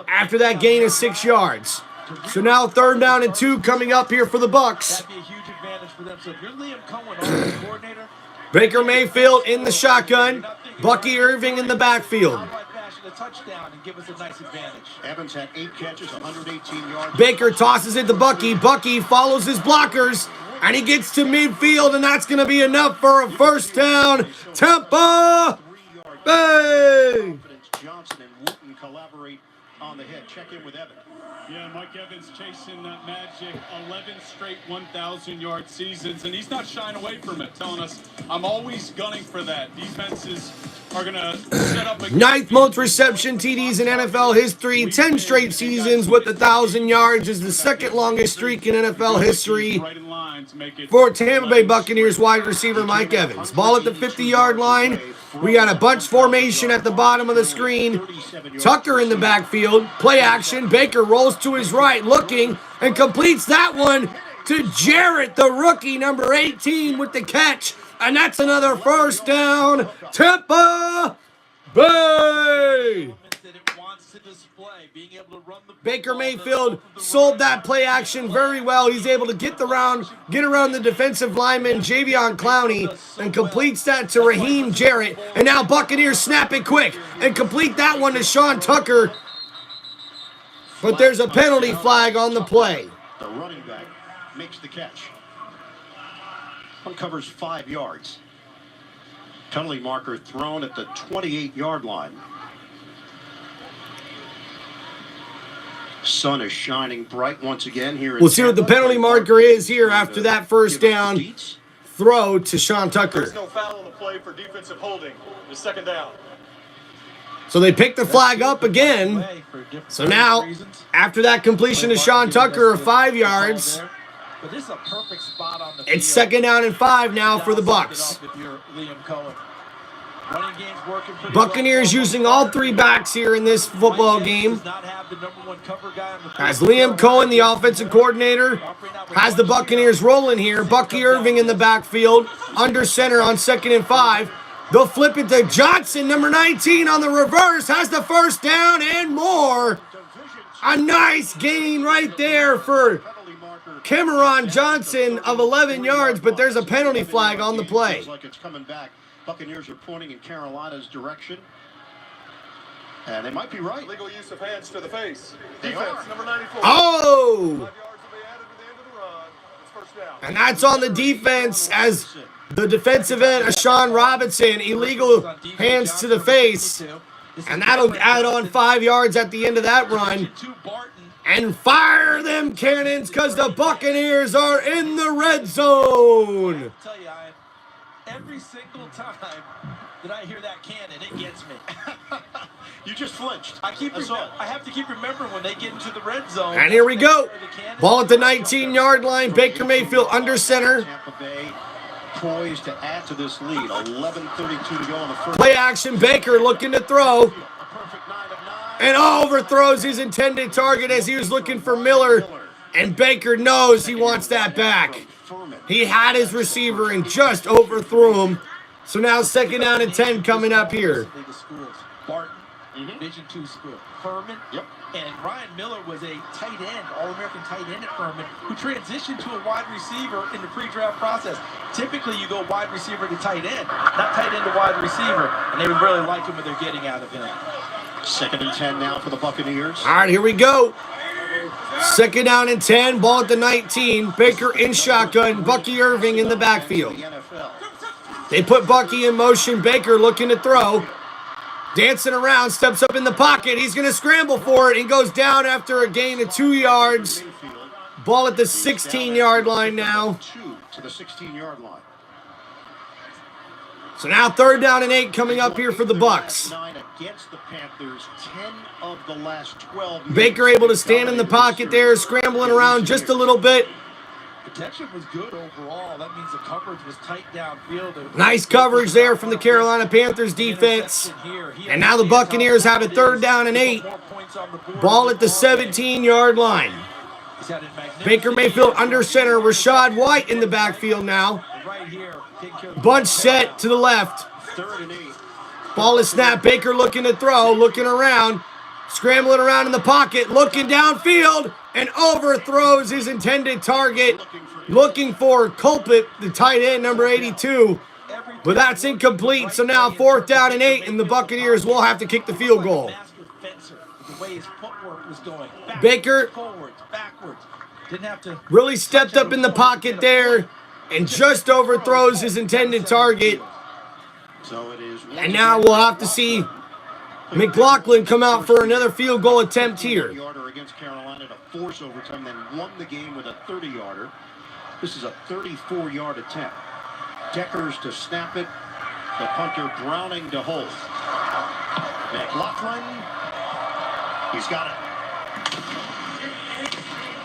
after that gain of 6 yards. So now 3rd down and 2 coming up here for the Bucs. That'd be a huge advantage for them. So if you're Liam Cohen, offensive coordinator, Baker Mayfield in the shotgun. Bucky Irving in the backfield. outright fashion a touchdown and give us a nice advantage. Evans had 8 catches, 118 yards. Baker tosses it to Bucky. Bucky follows his blockers, and he gets to midfield, and that's going to be enough for a 1st down. Tampa Bay! Johnson and Wooten collaborate on the head. Check in with Evans. Yeah, Mike Evans chasing that magic 11 straight 1,000-yard seasons, and he's not shying away from it, telling us, I'm always gunning for that. Defenses are going to set up a... 9th most reception TDs in NFL history. 10 straight seasons with 1,000 yards is the 2nd longest streak in NFL history for Tampa Bay Buccaneers wide receiver Mike Evans. Ball at the 50-yard line. We got a bunch formation at the bottom of the screen. Tucker in the backfield. Play action. Baker rolls to his right, looking, and completes that one to Jarrett, the rookie, number 18, with the catch. And that's another 1st down. Tampa Bay! Baker Mayfield sold that play action very well. He's able to get around the defensive lineman, Javion Clowney, and completes that to Raheem Jarrett. And now Buccaneers snap it quick and complete that one to Sean Tucker. But there's a penalty flag on the play. The running back makes the catch. Uncovers 5 yards. Penalty marker thrown at the 28-yard line. Sun is shining bright once again here. We'll see what the penalty marker is here after that 1st down throw to Sean Tucker. There's no foul on the play for defensive holding. The 2nd down. So they pick the flag up again. So now, after that completion to Sean Tucker of 5 yards, it's 2nd down and 5 now for the Bucs. Buccaneers using all 3 backs here in this football game. As Liam Cohen, the offensive coordinator, has the Buccaneers rolling here. Bucky Irving in the backfield, under center on 2nd and 5. They'll flip it to Johnson, number 19 on the reverse, has the 1st down and more. A nice gain right there for Cameron Johnson of 11 yards, but there's a penalty flag on the play. Like it's coming back. Buccaneers are pointing in Carolina's direction. And they might be right. Illegal use of hands to the face. They Defense, are. number 94. Oh! 5 yards will be added to the end of the run. It's 1st down. And that's on the defense as the defensive end, Ashawn Robinson, illegal hands to the face. And that'll add on 5 yards at the end of that run. And fire them cannons because the Buccaneers are in the red zone. Every single time that I hear that cannon, it gets me. You just flinched. I have to keep remembering when they get into the red zone. And here we go. Ball at the 19-yard line. Baker Mayfield under center. Tampa Bay poised to add to this lead. 11:32 to go in the 1st. Play action. Baker looking to throw. A perfect 9 of 9. And overthrows his intended target as he was looking for Miller. And Baker knows he wants that back. He had his receiver and just overthrew him. So now 2nd down and 10 coming up here. Barton, Division II school. Furman, and Ryan Miller was a tight end, All-American tight end at Furman, who transitioned to a wide receiver in the pre-draft process. Typically, you go wide receiver to tight end, not tight end to wide receiver, and they really like him what they're getting out of him. 2nd and 10 now for the Buccaneers. All right, here we go. 2nd down and 10, ball at the 19. Baker in shotgun, Bucky Irving in the backfield. They put Bucky in motion. Baker looking to throw. Dancing around, steps up in the pocket. He's going to scramble for it and goes down after a gain of 2 yards. Ball at the 16-yard line now. 2 to the 16-yard line. So now 3rd down and 8 coming up here for the Bucs. 9 against the Panthers, 10 of the last 12. Baker able to stand in the pocket there, scrambling around just a little bit. Protection was good overall. That means the coverage was tight downfield. Nice coverage there from the Carolina Panthers defense. And now the Buccaneers have a 3rd down and 8. Ball at the 17-yard line. Baker Mayfield under center. Rashad White in the backfield now. Bunch set to the left. 3rd and 8. Ball is snapped. Baker looking to throw, looking around. Scrambling around in the pocket, looking downfield, and overthrows his intended target. Looking for Culpit, the tight end, number 82. But that's incomplete, so now 4th down and 8, and the Buccaneers will have to kick the field goal. Baker really stepped up in the pocket there and just overthrows his intended target. And now we'll have to see McLaughlin come out for another field goal attempt here. Against Carolina to force overtime, then won the game with a 30-yarder. This is a 34-yard attempt. Deckers to snap it. The punter Browning to hold. McLaughlin. He's got it.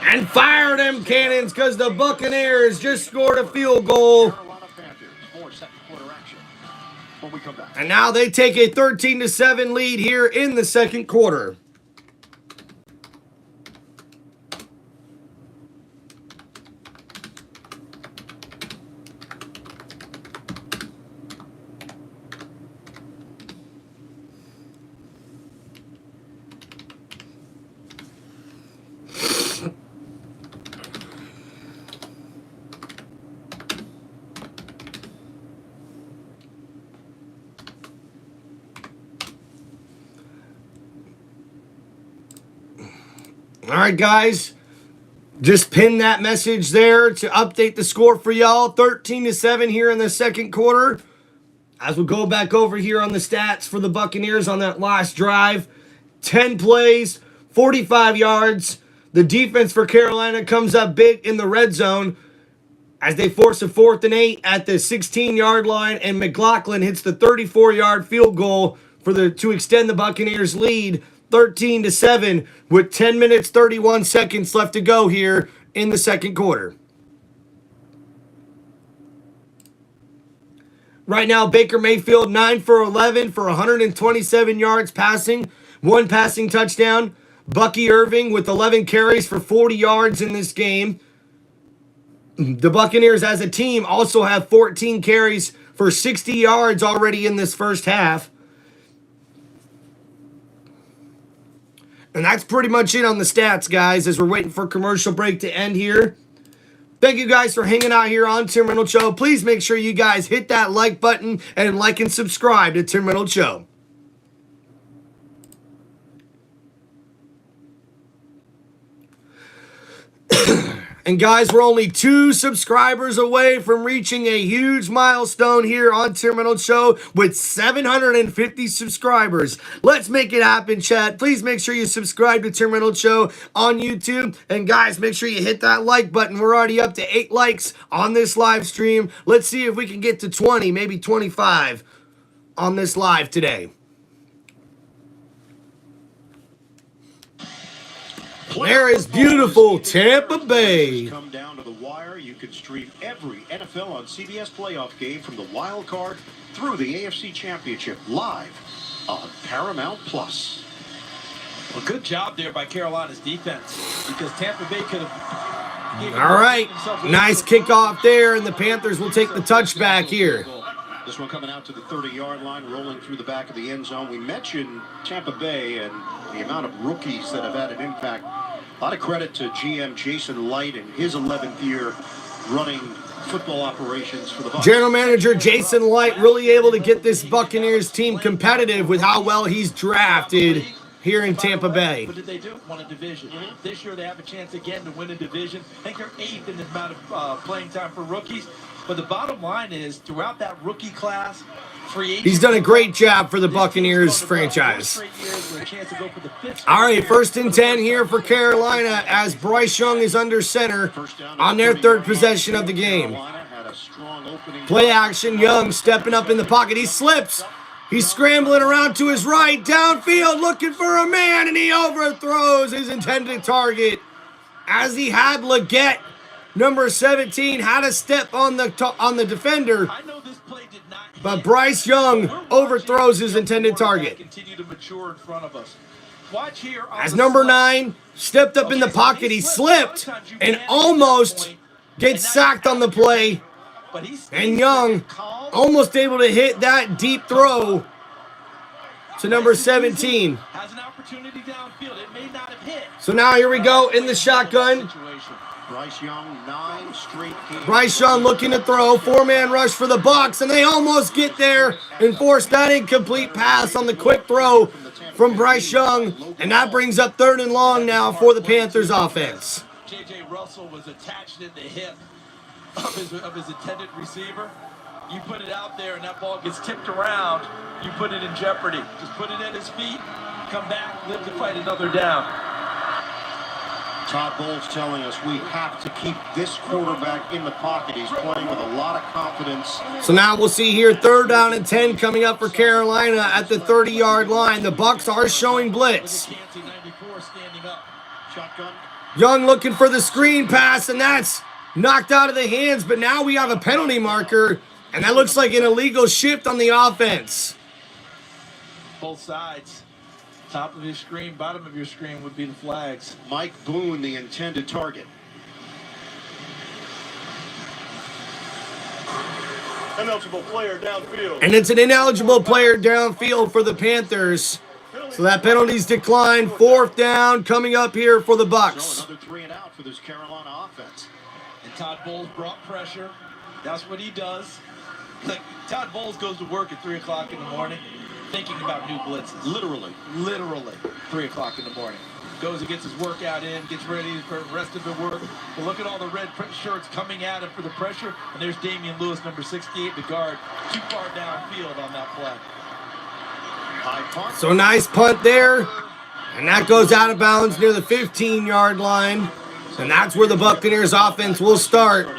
And fire them cannons because the Buccaneers just scored a field goal. Carolina Panthers. More second quarter action when we come back. And now they take a 13-7 lead here in the second quarter. All right, guys, just pin that message there to update the score for y'all. 13-7 here in the second quarter. As we go back over here on the stats for the Buccaneers on that last drive. 10 plays, 45 yards. The defense for Carolina comes up big in the red zone as they force a 4th and 8 at the 16-yard line, and McLaughlin hits the 34-yard field goal to extend the Buccaneers' lead. 13-7 with 10 minutes, 31 seconds left to go here in the second quarter. Right now, Baker Mayfield 9 for 11 for 127 yards passing, 1 passing touchdown. Bucky Irving with 11 carries for 40 yards in this game. The Buccaneers as a team also have 14 carries for 60 yards already in this first half. And that's pretty much it on the stats, guys, as we're waiting for commercial break to end here. Thank you guys for hanging out here on Tim Reynolds Show. Please make sure you guys hit that like button and like and subscribe to Tim Reynolds Show. And guys, we're only 2 subscribers away from reaching a huge milestone here on Tim Reynolds Show with 750 subscribers. Let's make it happen, chat. Please make sure you subscribe to Tim Reynolds Show on YouTube. And guys, make sure you hit that like button. We're already up to 8 likes on this live stream. Let's see if we can get to 20, maybe 25 on this live today. There is beautiful Tampa Bay. Come down to the wire. You can stream every NFL on CBS playoff game from the wild card through the AFC Championship live on Paramount Plus. Well, good job there by Carolina's defense because Tampa Bay could have. All right, nice kickoff there, and the Panthers will take the touchback here. This one coming out to the 30-yard line, rolling through the back of the end zone. We mentioned Tampa Bay and the amount of rookies that have had an impact. A lot of credit to GM Jason Light and his 11th year running football operations for the Bucs. General Manager Jason Light really able to get this Buccaneers team competitive with how well he's drafted here in Tampa Bay. What did they do? Won a division. This year they have a chance again to win a division. I think they're 8th in the amount of playing time for rookies. But the bottom line is, throughout that rookie class, he's done a great job for the Buccaneers franchise. All right, 1st and 10 here for Carolina as Bryce Young is under center on their 3rd possession of the game. Play action, Young stepping up in the pocket. He slips. He's scrambling around to his right, downfield, looking for a man, and he overthrows his intended target as he had Leggett. Number 17 had a step on the defender, but Bryce Young overthrows his intended target. As number 9 stepped up in the pocket, he slipped and almost gets sacked on the play. And Young almost able to hit that deep throw to number 17. opportunity downfield. It may not have hit. So now here we go in the shotgun. Bryce Young, 9 straight games. Bryce Young looking to throw. 4-man rush for the Bucs, and they almost get there and force that incomplete pass on the quick throw from Bryce Young. And that brings up 3rd and long now for the Panthers offense. J.J. Russell was attached at the hip of his intended receiver. You put it out there and that ball gets tipped around, you put it in jeopardy. Just put it at his feet, come back, live to fight another down. Todd Bowles telling us we have to keep this quarterback in the pocket. He's playing with a lot of confidence. So now we'll see here 3rd down and 10 coming up for Carolina at the 30-yard line. The Bucs are showing blitz. Young looking for the screen pass, and that's knocked out of the hands, but now we have a penalty marker, and that looks like an illegal shift on the offense. Both sides. Top of your screen, bottom of your screen would be the flags. Mike Boone, the intended target. Ineligible player downfield. And it's an ineligible player downfield for the Panthers. So that penalty's declined. 4th down coming up here for the Bucs. So another 3 and out for this Carolina offense. And Todd Bowles brought pressure. That's what he does. Like, Todd Bowles goes to work at 3 o'clock in the morning thinking about new blitzes. Literally 3 o'clock in the morning. Goes and gets his workout in, gets ready for the rest of the work. But look at all the red shirts coming at him for the pressure. And there's Damian Lewis, number 68, the guard, too far downfield on that play. So nice punt there. And that goes out of bounds near the 15-yard line. And that's where the Buccaneers offense will start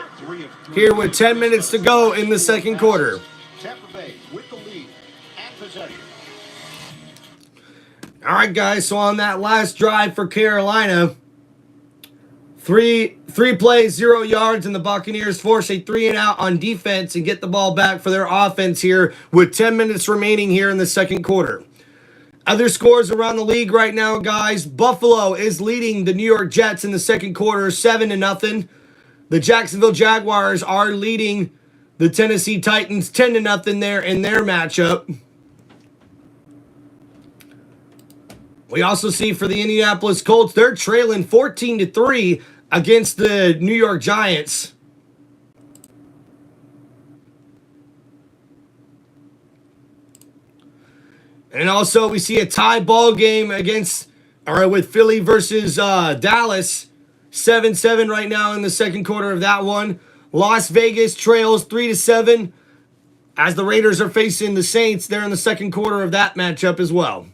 here with 10 minutes to go in the 2nd quarter. Tampa Bay with the lead and possession. All right, guys, so on that last drive for Carolina, three plays, 0 yards, and the Buccaneers force a 3-and-out on defense and get the ball back for their offense here with 10 minutes remaining here in the 2nd quarter. Other scores around the league right now, guys. Buffalo is leading the New York Jets in the 2nd quarter, 7-0. The Jacksonville Jaguars are leading the Tennessee Titans 10-0 there in their matchup. We also see for the Indianapolis Colts, they're trailing 14-3 against the New York Giants. And also we see a tie ball game with Philly versus Dallas. 7-7 right now in the 2nd quarter of that one. Las Vegas trails 3-7 as the Raiders are facing the Saints. They're in the 2nd quarter of that matchup as well.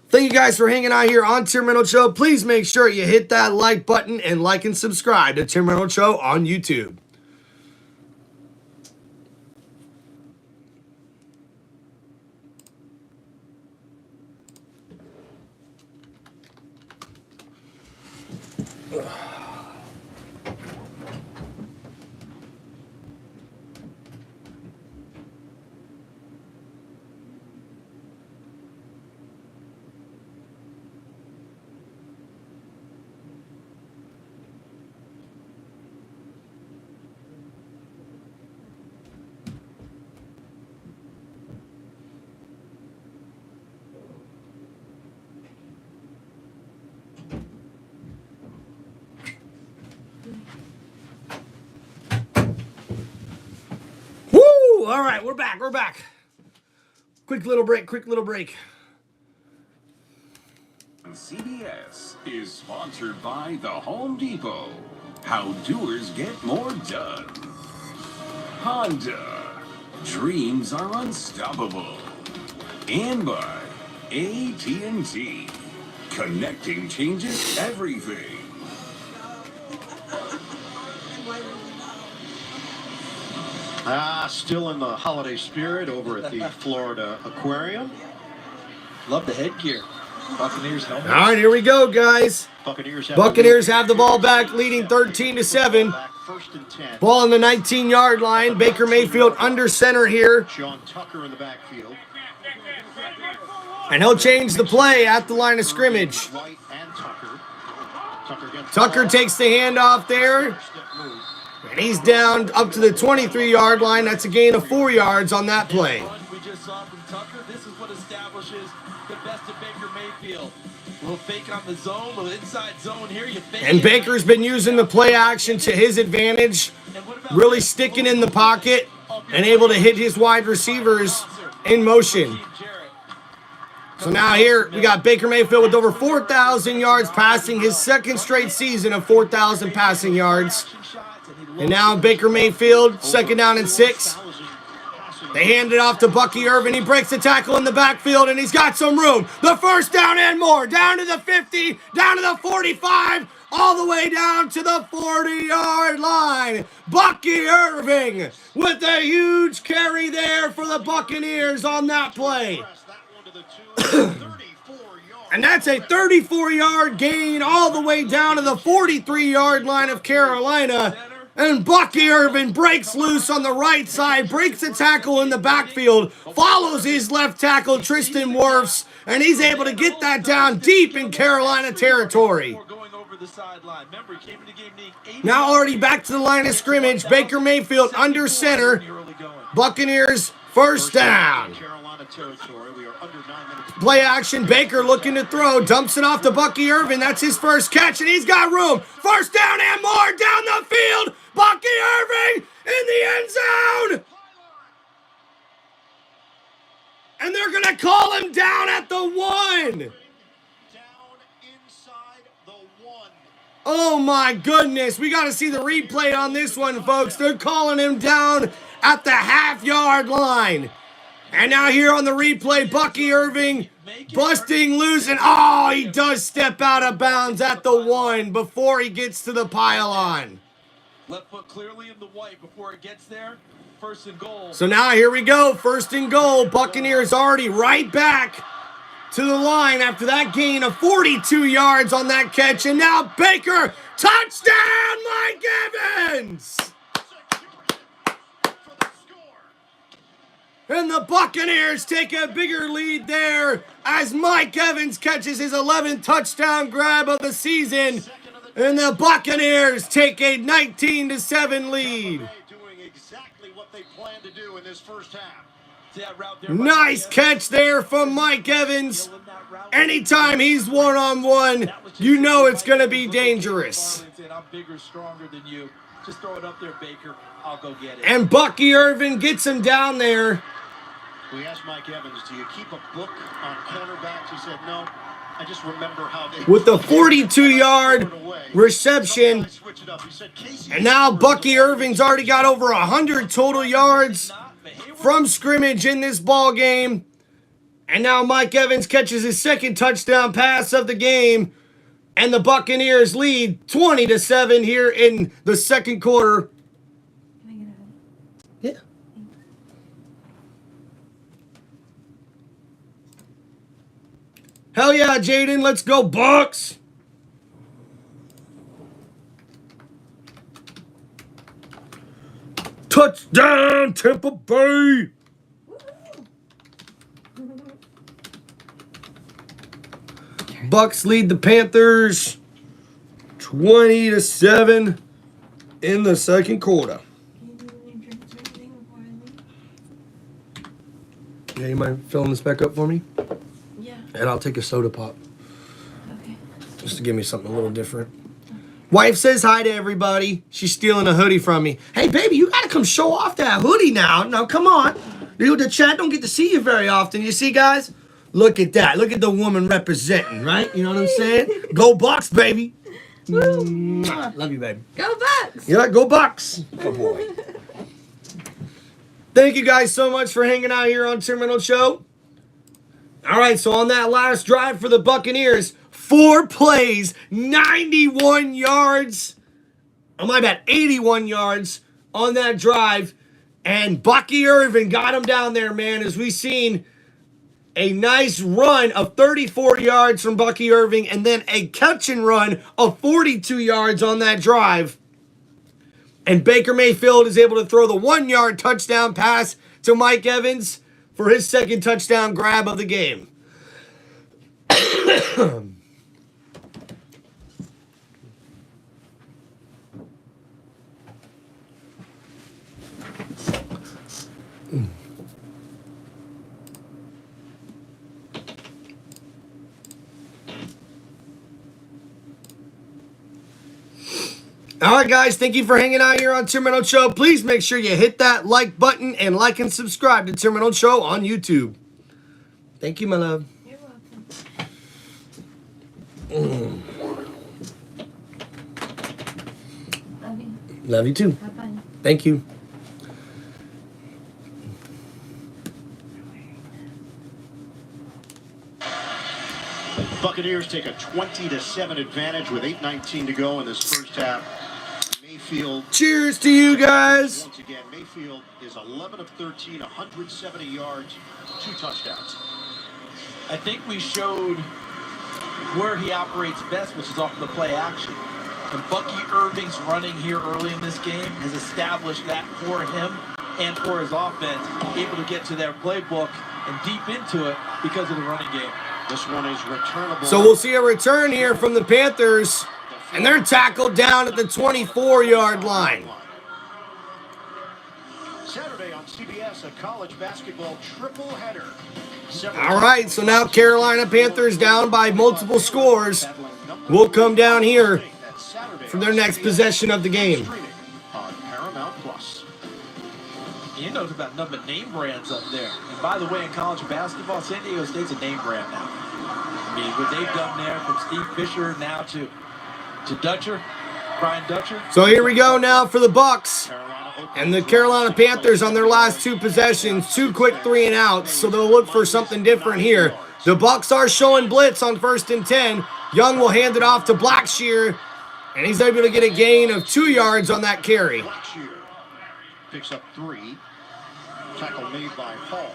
Thank you guys for hanging out here on Tim Reynolds Show. Please make sure you hit that like button and like and subscribe to Tim Reynolds Show on YouTube. All right, we're back. Quick little break. CBS is sponsored by The Home Depot. How doers get more done. Honda. Dreams are unstoppable. And by AT&T. Connecting changes everything. Still in the holiday spirit over at the Florida Aquarium. Love the headgear. Buccaneers helmet. All right, here we go, guys. Buccaneers have the ball back, leading 13-7. First and 10. Ball on the 19-yard line. Baker Mayfield under center here. Sean Tucker in the backfield. And he'll change the play at the line of scrimmage. White and Tucker. Tucker takes the handoff there. And he's down up to the 23-yard line. That's a gain of 4 yards on that play. We just saw from Tucker, this is what establishes the best of Baker Mayfield. A little fake on the zone, a little inside zone here. You fake And it. Baker's been using the play action to his advantage, really sticking in the pocket and able to hit his wide receivers in motion. So now here we got Baker Mayfield with over 4,000 yards passing, his second straight season of 4,000 passing yards. And now Baker Mayfield, 2nd down and 6. They hand it off to Bucky Irvin. He breaks the tackle in the backfield, and he's got some room. The 1st down and more. Down to the 50, down to the 45, all the way down to the 40-yard line. Bucky Irving with a huge carry there for the Buccaneers on that play. And that's a 34-yard gain all the way down to the 43-yard line of Carolina. And Bucky Irvin breaks loose on the right side, breaks the tackle in the backfield, follows his left tackle, Tristan Wirfs, and he's able to get that down deep in Carolina territory. Now already back to the line of scrimmage, Baker Mayfield under center. Buccaneers 1st down. Play action, Baker looking to throw, dumps it off to Bucky Irvin. That's his first catch, and he's got room. 1st down and more down the field. Bucky Irving in the end zone. And they're going to call him down at the 1. Oh my goodness, we got to see the replay on this one, folks. They're calling him down at the half-yard line. And now here on the replay, Bucky Irving busting loose, and he does step out of bounds at the 1 before he gets to the pylon. Left foot clearly in the white before it gets there. 1st and goal. So now here we go, 1st and goal. Buccaneers already right back to the line after that gain of 42 yards on that catch. And now Baker, touchdown, Mike Evans! And the Buccaneers take a bigger lead there as Mike Evans catches his 11th touchdown grab of the season. And the Buccaneers take a 19-7 lead. Doing exactly what they planned to do in this first half. Nice catch there from Mike Evans. Anytime he's one-on-one, you know it's going to be dangerous. I'm bigger, stronger than you. Just throw it up there, Baker. I'll go get it. And Bucky Irvin gets him down there. We asked Mike Evans, do you keep a book on cornerbacks? He said, no. I just remember how they... With the 42-yard reception. And now Bucky Irving's already got over 100 total yards from scrimmage in this ball game. And now Mike Evans catches his 2nd touchdown pass of the game. And the Buccaneers lead 20-7 here in the 2nd quarter. Yeah. Hell yeah, Jaden. Let's go, Bucs. Touchdown, Tampa Bay. Bucs lead the Panthers 20-7 in the 2nd quarter. Yeah, you mind filling this back up for me? Yeah. And I'll take a soda pop. Okay. Just to give me something a little different. Wife says hi to everybody. She's stealing a hoodie from me. Hey, baby, you got to come show off that hoodie now. Now, come on. The chat don't get to see you very often. You see, guys? Look at that. Look at the woman representing, right? You know what I'm saying? Go Bucs, baby. Love you, baby. Go Bucs! Yeah, go Bucs. Good boy. Thank you guys so much for hanging out here on TimReynoldsShow. All right, so on that last drive for the Buccaneers, 4 plays, 91 yards. Oh, my bad, 81 yards on that drive. And Bucky Irvin got him down there, man, as we've seen a nice run of 34 yards from Bucky Irving and then a catch and run of 42 yards on that drive. And Baker Mayfield is able to throw the 1-yard touchdown pass to Mike Evans for his 2nd touchdown grab of the game. All right, guys, thank you for hanging out here on Tim Reynolds Show. Please make sure you hit that like button and like and subscribe to Tim Reynolds Show on YouTube. Thank you, my love. You're welcome. Love you. Love you, too. Have fun. Thank you. Buccaneers take a 20-7 advantage with 8:19 to go in this first half. Mayfield. Cheers to you guys. Once again, Mayfield is 11 of 13, 170 yards, 2 touchdowns. I think we showed where he operates best, which is off the play action. And Bucky Irving's running here early in this game has established that for him and for his offense, able to get to their playbook and deep into it because of the running game. This one is returnable. So we'll see a return here from the Panthers, and they're tackled down at the 24-yard line. Saturday on CBS, a college basketball triple header. All right, so now Carolina Panthers down by multiple scores will come down here for their next possession of the game. On Paramount Plus. You know about nothing but name brands up there. And by the way, in college basketball, San Diego State's a name brand now. I mean, what they've done there from Steve Fisher now to Dutcher, Brian Dutcher. So here we go now for the Bucs. And the Carolina Panthers on their last 2 possessions, 2 quick 3-and-outs, so they'll look for something different here. The Bucs are showing blitz on 1st and 10. Young will hand it off to Blackshear, and he's able to get a gain of 2 yards on that carry. Blackshear picks up 3. Tackle made by Hall.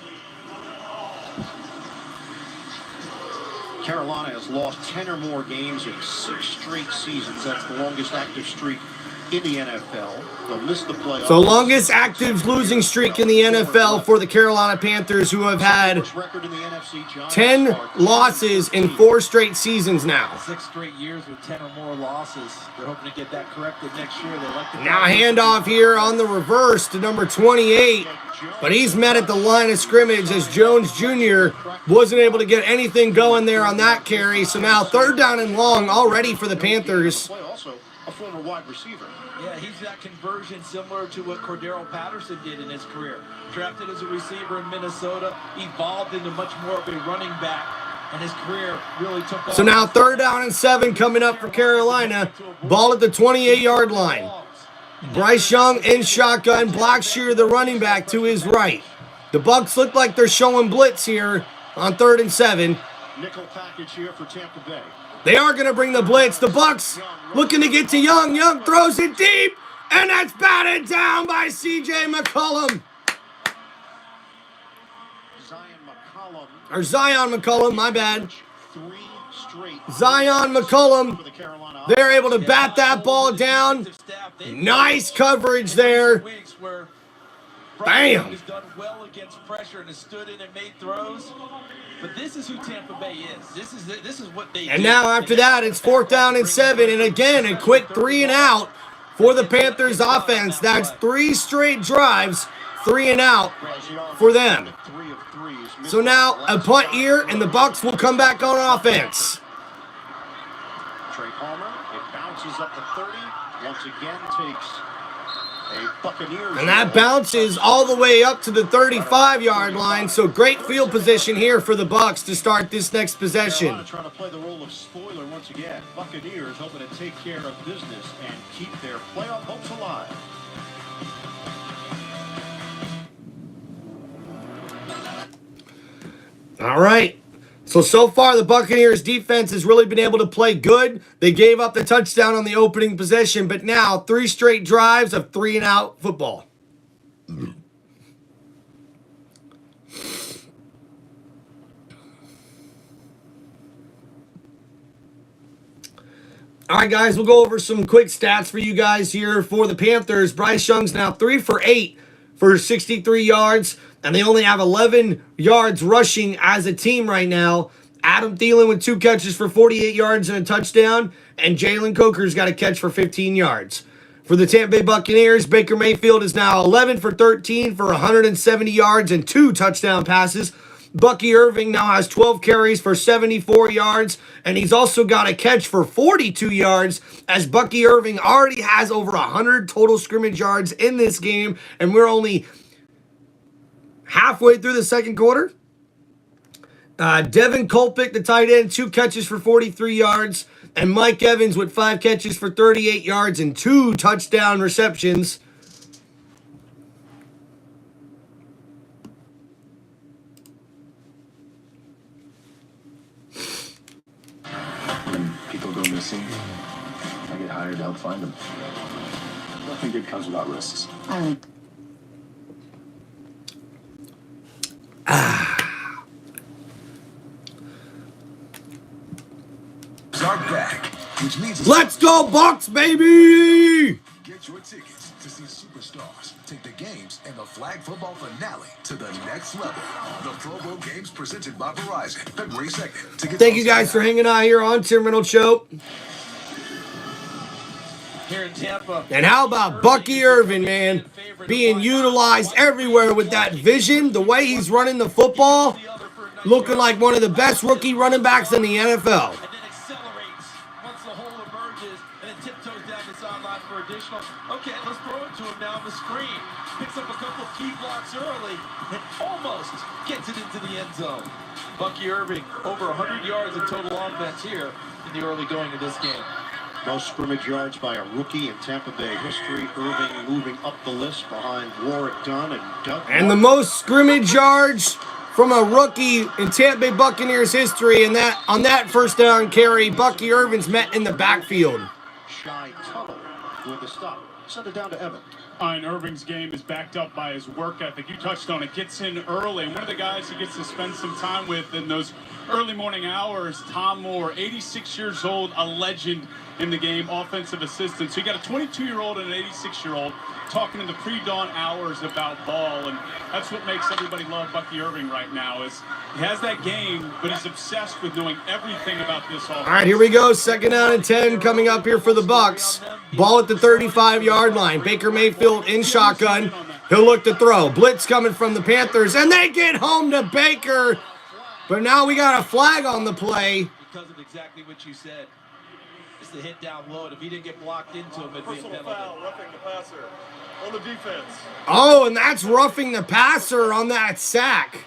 Carolina has lost 10 or more games in 6 straight seasons. That's the longest active streak in the NFL. They'll miss the playoffs. So longest active losing streak in the NFL for the Carolina Panthers, who have had 10 losses in 4 straight seasons now. 6 straight years with 10 or more losses. They're hoping to get that corrected next year. They like to Now handoff here on the reverse to number 28, but he's met at the line of scrimmage as Jones Jr. wasn't able to get anything going there on that carry. So now 3rd down and long already for the Panthers. Also a former wide receiver. Yeah, he's that conversion similar to what Cordero Patterson did in his career. Drafted as a receiver in Minnesota, evolved into much more of a running back, and his career really took off. So now 3rd down and 7 coming up for Carolina. Ball at the 28-yard line. Bryce Young in shotgun, Blackshear the running back to his right. The Bucs look like they're showing blitz here on 3rd and 7. Nickel package here for Tampa Bay. They are going to bring the blitz. The Bucs looking to get to Young. Young throws it deep, and that's batted down by C.J. McCollum. Zion McCollum, my bad. Zion McCollum. They're able to bat that ball down. Nice coverage there. Bam. Has done well against pressure and has stood in and made throws. But this is who Tampa Bay is. This is what they And do. now after that, it's 4th down and 7. And again, a quick 3-and-out for the Panthers offense. That's 3 straight drives, 3-and-out for them. So now a punt here, and the Bucs will come back on offense. Trey Palmer, it bounces up to 30. Once again takes a Buccaneers. And that bounces all the way up to the 35-yard line. So great field position here for the Bucs to start this next possession. Carolina trying to play the role of spoiler once again. Buccaneers hoping to take care of business and keep their playoff hopes alive. All right. So far, the Buccaneers defense has really been able to play good. They gave up the touchdown on the opening possession, but now 3 straight drives of 3-and-out football. All right, guys, we'll go over some quick stats for you guys here for the Panthers. Bryce Young's now 3 for 8 for 63 yards. And they only have 11 yards rushing as a team right now. Adam Thielen with 2 catches for 48 yards and a touchdown. And Jalen Coker's got a catch for 15 yards. For the Tampa Bay Buccaneers, Baker Mayfield is now 11 for 13 for 170 yards and 2 touchdown passes. Bucky Irving now has 12 carries for 74 yards, and he's also got a catch for 42 yards, as Bucky Irving already has over 100 total scrimmage yards in this game, and we're only halfway through the second quarter. Devin Kolpick, the tight end, 2 catches for 43 yards, and Mike Evans with 5 catches for 38 yards and 2 touchdown receptions. When people go missing, I get hired to help find them. Nothing good comes without risks. Are back, which means Let's go Bucs, baby! Get your tickets to see superstars take the games and the flag football finale to the next level. The Pro Bowl games presented by Verizon, February 2nd. Tickets Thank you guys for hanging out here on TimReynoldsShow. Here in Tampa. And how about Bucky Irving, man? Being utilized everywhere with that vision, the way he's running the football, looking like one of the best rookie running backs in the NFL. And then accelerates once the hole emerges and then tiptoes down the sideline for additional. Okay, let's throw it to him now on the screen. Picks up a couple key blocks early and almost gets it into the end zone. Bucky Irving, over 100 yards in total offense here in the early going of this game. Most scrimmage yards by a rookie in Tampa Bay history. Irving moving up the list behind Warwick Dunn and Doug. And the most scrimmage yards from a rookie in Tampa Bay Buccaneers history, and that on that first down carry, Bucky Irving's met in the backfield. Shy Tuttle with the stop. Send it down to Evan. And Irving's game is backed up by his work ethic. You touched on it. Gets in early. And one of the guys he gets to spend some time with in those early morning hours, Tom Moore, 86 years old, a legend in the game, offensive assistant. So you got a 22-year-old and an 86-year-old talking in the pre-dawn hours about ball, and that's what makes everybody love Bucky Irving right now. Is he has that game, but he's obsessed with knowing everything about this offense. All right, here we go. 2nd down and 10 coming up here for the Bucs. Ball at the 35-yard line. Baker Mayfield in shotgun. He'll look to throw. Blitz coming from the Panthers, and they get home to Baker. But now we got a flag on the play. Because of exactly what you said. It's the hit down low. If he didn't get blocked into him, it'd be a Personal penalty. foul, roughing the passer on the defense. Oh, and that's roughing the passer on that sack.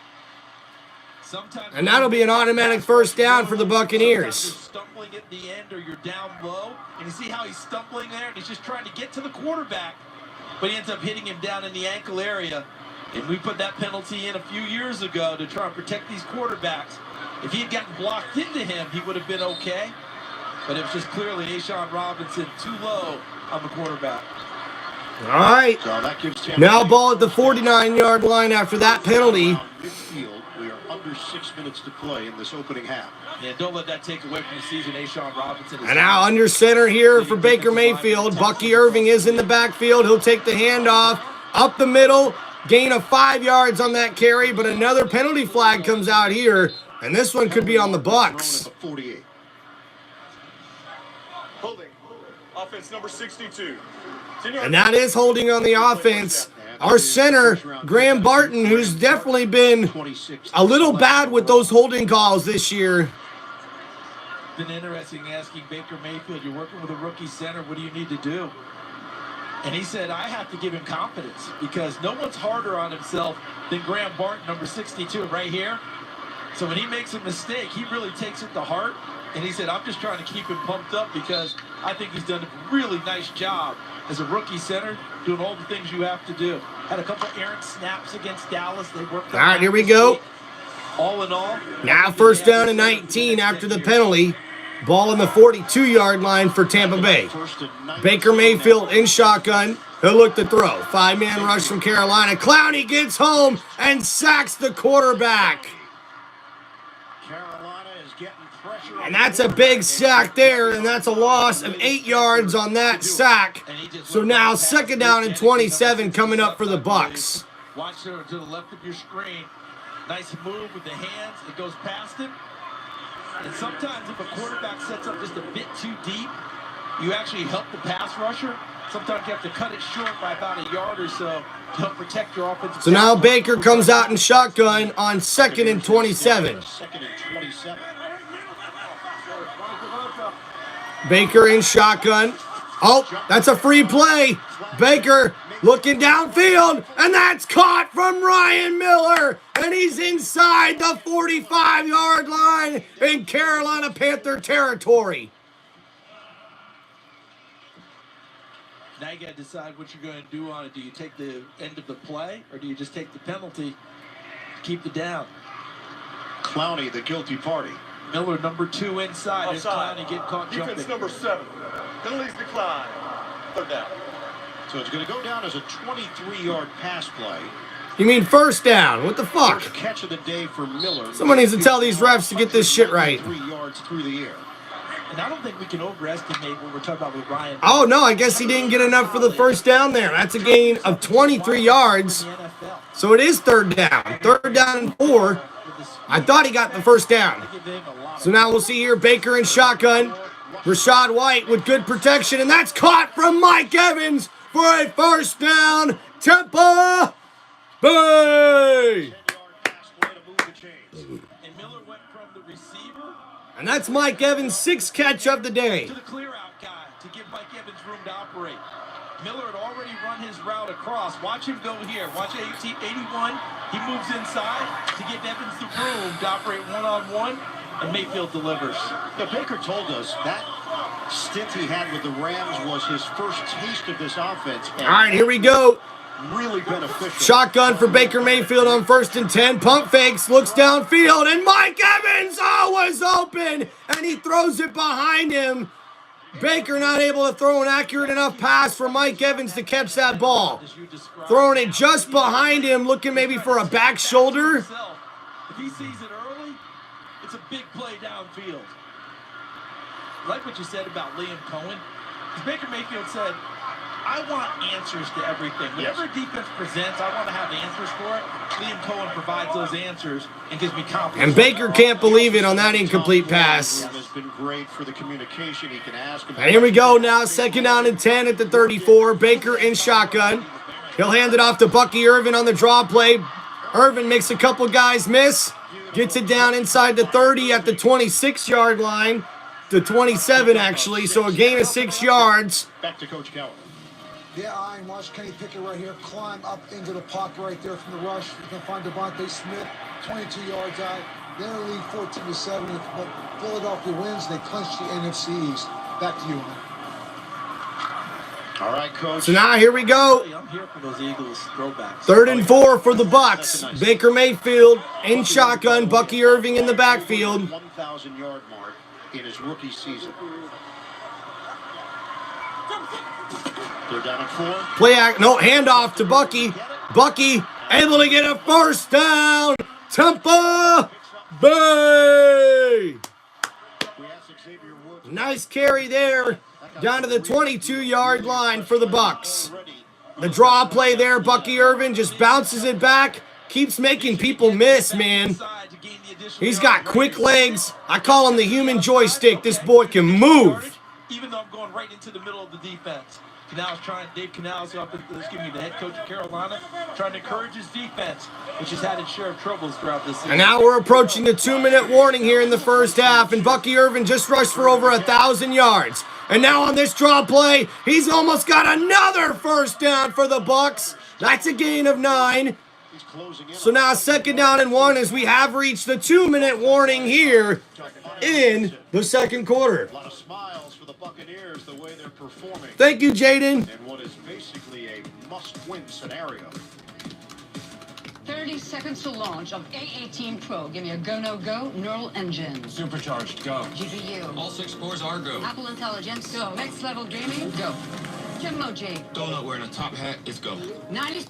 Sometimes And that'll be an automatic first down for the Buccaneers. Sometimes you're stumbling at the end or you're down low, and you see how he's stumbling there, and he's just trying to get to the quarterback, but he ends up hitting him down in the ankle area. And we put that penalty in a few years ago to try and protect these quarterbacks. If he had gotten blocked into him, he would have been okay. But it was just clearly Ashawn Robinson too low on the quarterback. All right. So that gives Tampa Now Bay ball at the 49-yard line after that penalty. midfield. We are under 6 minutes to play in this opening half. Yeah, don't let that take away from the season. Ashawn Robinson. And now under center here for Baker Mayfield. Bucky Irving is in the backfield. He'll take the handoff up the middle. Gain of 5 yards on that carry, but another penalty flag comes out here, and this one could be on the Bucs. Thrown at the 48. Holding. Offense number 62. And that is holding on the offense. Our center, Graham Barton, who's definitely been a little bad with those holding calls this year. Been interesting asking Baker Mayfield, you're working with a rookie center, what do you need to do? And he said, I have to give him confidence because no one's harder on himself than Graham Barton, number 62, right here. So when he makes a mistake, he really takes it to heart. And he said, I'm just trying to keep him pumped up because I think he's done a really nice job as a rookie center, doing all the things you have to do. Had a couple errant snaps against Dallas. They worked. All right, here we go. All in all. Now first down and 19 after the penalty. Ball in the 42-yard line for Tampa Bay. Baker Mayfield in shotgun. He'll look to throw. 5-man rush from Carolina. Clowney gets home and sacks the quarterback. Carolina is getting pressure. And that's a big sack there, and that's a loss of 8 yards on that sack. So now 2nd down and 27 coming up for the Bucs. Watch to the left of your screen. Nice move with the hands. It goes past him. And sometimes if a quarterback sets up just a bit too deep, you actually help the pass rusher Sometimes you have to cut it short by about a yard or so to help protect your offensive. So now Baker comes out in shotgun on 2nd and 27. 2nd and 27. Baker in shotgun. Oh, that's a free play. Baker looking downfield, and that's caught from Ryan Miller, and he's inside the 45-yard line in Carolina Panther territory. Now you got to decide what you're going to do on it. Do you take the end of the play, or do you just take the penalty to keep the down? Clowney, the guilty party. Miller, number 2 inside. There's Offside. Clowney get caught Defense jumping. number 7. Penalties decline. 3rd down. So it's going to go down as a 23-yard pass play. You mean first down? What the fuck? First catch of the day for Miller. Someone needs to tell these refs to get this shit right. 3 yards through the air. And I don't think we can overestimate what we're talking about with Ryan. Oh, no, I guess he didn't get enough for the first down there. That's a gain of 23 yards. So it is 3rd down. 3rd down and 4. I thought he got the first down. So now we'll see here Baker in shotgun. Rashad White with good protection, and that's caught from Mike Evans for a first down. Tampa Bay. And Miller went from the receiver And that's Mike Evans' 6th catch of the day. to the clear out guy to give Mike Evans room to operate. Miller had already run his route across. Watch him go here. Watch 81. He moves inside to give Evans the room to operate one-on-one, and Mayfield delivers. Yeah, Baker told us that stint he had with the Rams was his first taste of this offense. All right, here we go. Really beneficial. Shotgun for Baker Mayfield on 1st and 10. Pump fakes, looks downfield, and Mike Evans was open, and he throws it behind him. Baker not able to throw an accurate enough pass for Mike Evans to catch that ball. Throwing it just behind him, looking maybe for a back shoulder. If he sees it early, it's a big play downfield. I like what you said about Liam Cohen. Because Baker Mayfield said, I want answers to everything. Whatever defense presents, I want to have answers for it. Liam Cohen provides those answers and gives me confidence. And Baker can't believe it on that incomplete pass. Has been great for the communication. He can ask him. And here we go now, 2nd down and 10 at the 34. Baker in shotgun. He'll hand it off to Bucky Irvin on the draw play. Irvin makes a couple guys miss. Gets it down inside the 30 at the 26-yard line. The 27, actually, so a gain of 6 yards. Back to Coach Keller. Yeah, and watch Kenny Pickett right here climb up into the pocket right there from the rush. You can find Devontae Smith, 22 yards out. They're in the lead 14-7. But Philadelphia wins. They clinch the NFC East. Back to you, man. All right, Coach. So now here we go. I'm here for those Eagles throwbacks. 3rd and 4 for the Bucs. Baker Mayfield in shotgun. Bucky Irving in the backfield. 1,000-yard mark in his rookie season. 3rd down and 4. Play act, no, handoff to Bucky. Bucky able to get a first down. Tampa Bay. Nice carry there. Down to the 22-yard line for the Bucs. The draw play there, Bucky Irvin just bounces it back. Keeps making people miss, man. He's got quick legs. I call him the human joystick. This boy can move. Even though I'm going right into the middle of the defense. Dave Canales, the head coach of Carolina, trying to encourage his defense, which has had its share of troubles throughout this season. And now we're approaching the 2-minute warning here in the first half, and Bucky Irvin just rushed for over 1,000 yards. And now on this draw play, he's almost got another first down for the Bucs. That's a gain of 9. So now 2nd down and 1 as we have reached the 2-minute warning here in the 2nd quarter. A lot of smiles for the Buccaneers the way they're performing. Thank you, Jaden. In what is basically a must-win scenario. 30 seconds to launch of A18 Pro. Give me a go, no go, neural engine. Supercharged, go. GPU. All 6 cores are go. Apple Intelligence, go. Next level gaming, go. Emoji. Donut wearing a top hat is go. 90.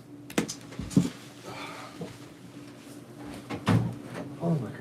Oh my goodness.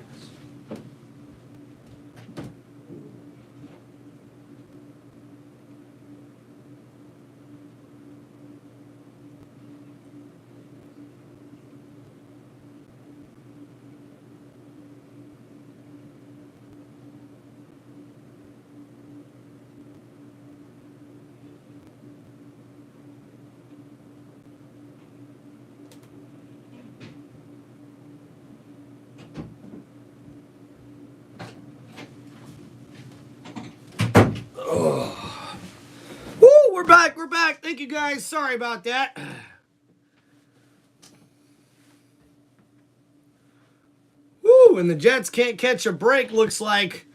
back. We're back. Thank you, guys. Sorry about that. Woo, and the Jets can't catch a break, looks like.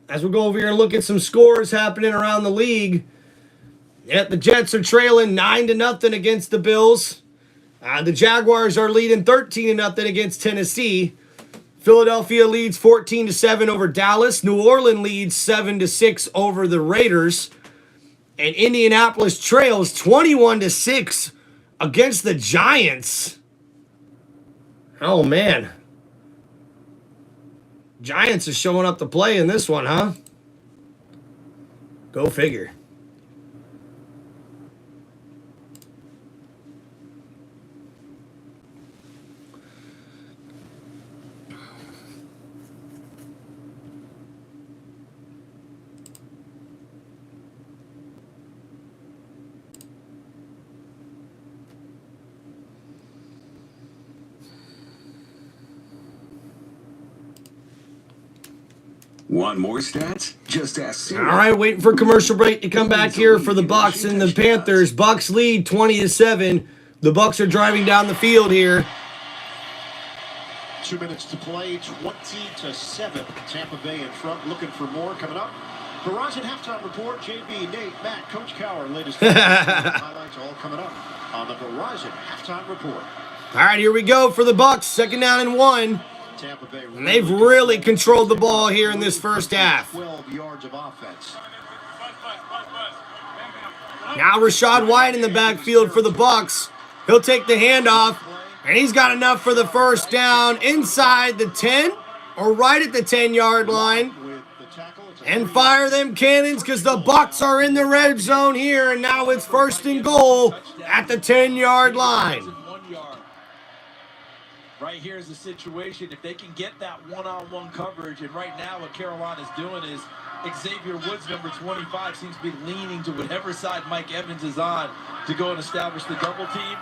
As we go over here and look at some scores happening around the league. Yep, the Jets are trailing 9-0 against the Bills. The Jaguars are leading 13-0 against Tennessee. Philadelphia leads 14-7 over Dallas. New Orleans leads 7-6 over the Raiders. And Indianapolis trails 21-6 against the Giants. Oh, man. Giants is showing up to play in this one, huh? Go figure. Want more stats? Just ask Siri. All right, waiting for commercial break to come back here for the Bucs and the Panthers. Bucs lead 20-7. The Bucs are driving down the field here. 2 minutes to play, 20-7. Tampa Bay in front, looking for more coming up. Verizon halftime report. JB, Nate, Matt, Coach Cowher, latest highlights all coming up on the Verizon halftime report. All right, here we go for the Bucs. 2nd down and 1. Tampa Bay, and they've really controlled the ball here in this first half. 12 yards of offense. Now Rachaad White in the backfield for the Bucs. He'll take the handoff, and he's got enough for the first down inside the 10 or right at the 10-yard line. And fire them cannons because the Bucs are in the red zone here, and now it's 1st and goal at the 10-yard line. Right here is the situation. If they can get that one-on-one coverage, and right now what Carolina's doing is Xavier Woods, number 25, seems to be leaning to whatever side Mike Evans is on to go and establish the double team.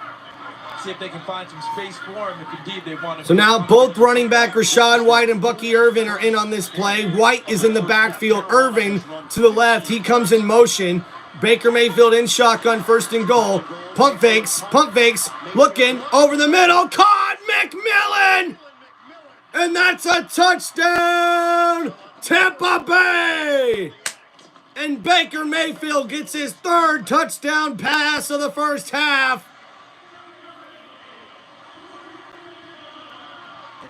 See if they can find some space for him if indeed they want to. So now both running back Rachaad White and Bucky Irvin are in on this play. White is in the backfield. Irvin to the left. He comes in motion. Baker Mayfield in shotgun, 1st and goal. Pump fakes, looking over the middle. Caught McMillan! And that's a touchdown, Tampa Bay! And Baker Mayfield gets his 3rd touchdown pass of the first half.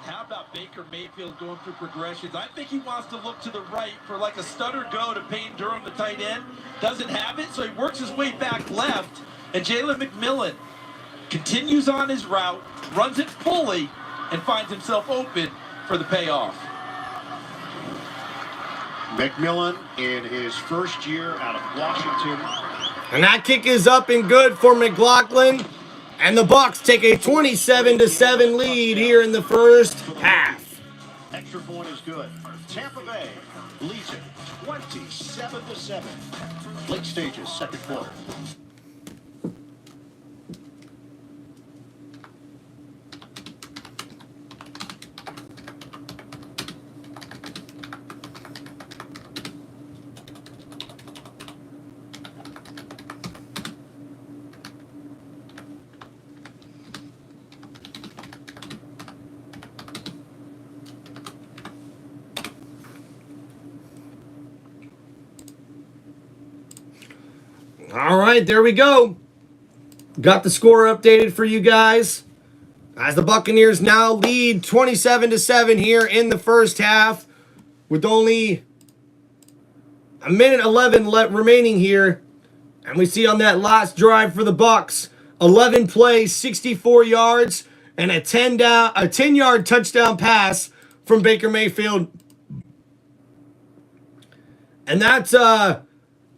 How about Baker Mayfield going through progressions? I think he wants to look to the right for like a stutter go to Payne Durham, the tight end. Doesn't have it, so he works his way back left. And Jalen McMillan continues on his route, runs it fully, and finds himself open for the payoff. McMillan in his first year out of Washington. And that kick is up and good for McLaughlin. And the Bucs take a 27-7 lead here in the first half. Extra point is good. Tampa Bay leads it 27-7. Late stages, 2nd quarter. All right, there we go. Got the score updated for you guys. As the Buccaneers now lead 27-7 here in the first half with only a minute 11 remaining here. And we see on that last drive for the Bucs, 11 plays, 64 yards, and a 10-yard touchdown pass from Baker Mayfield. And that's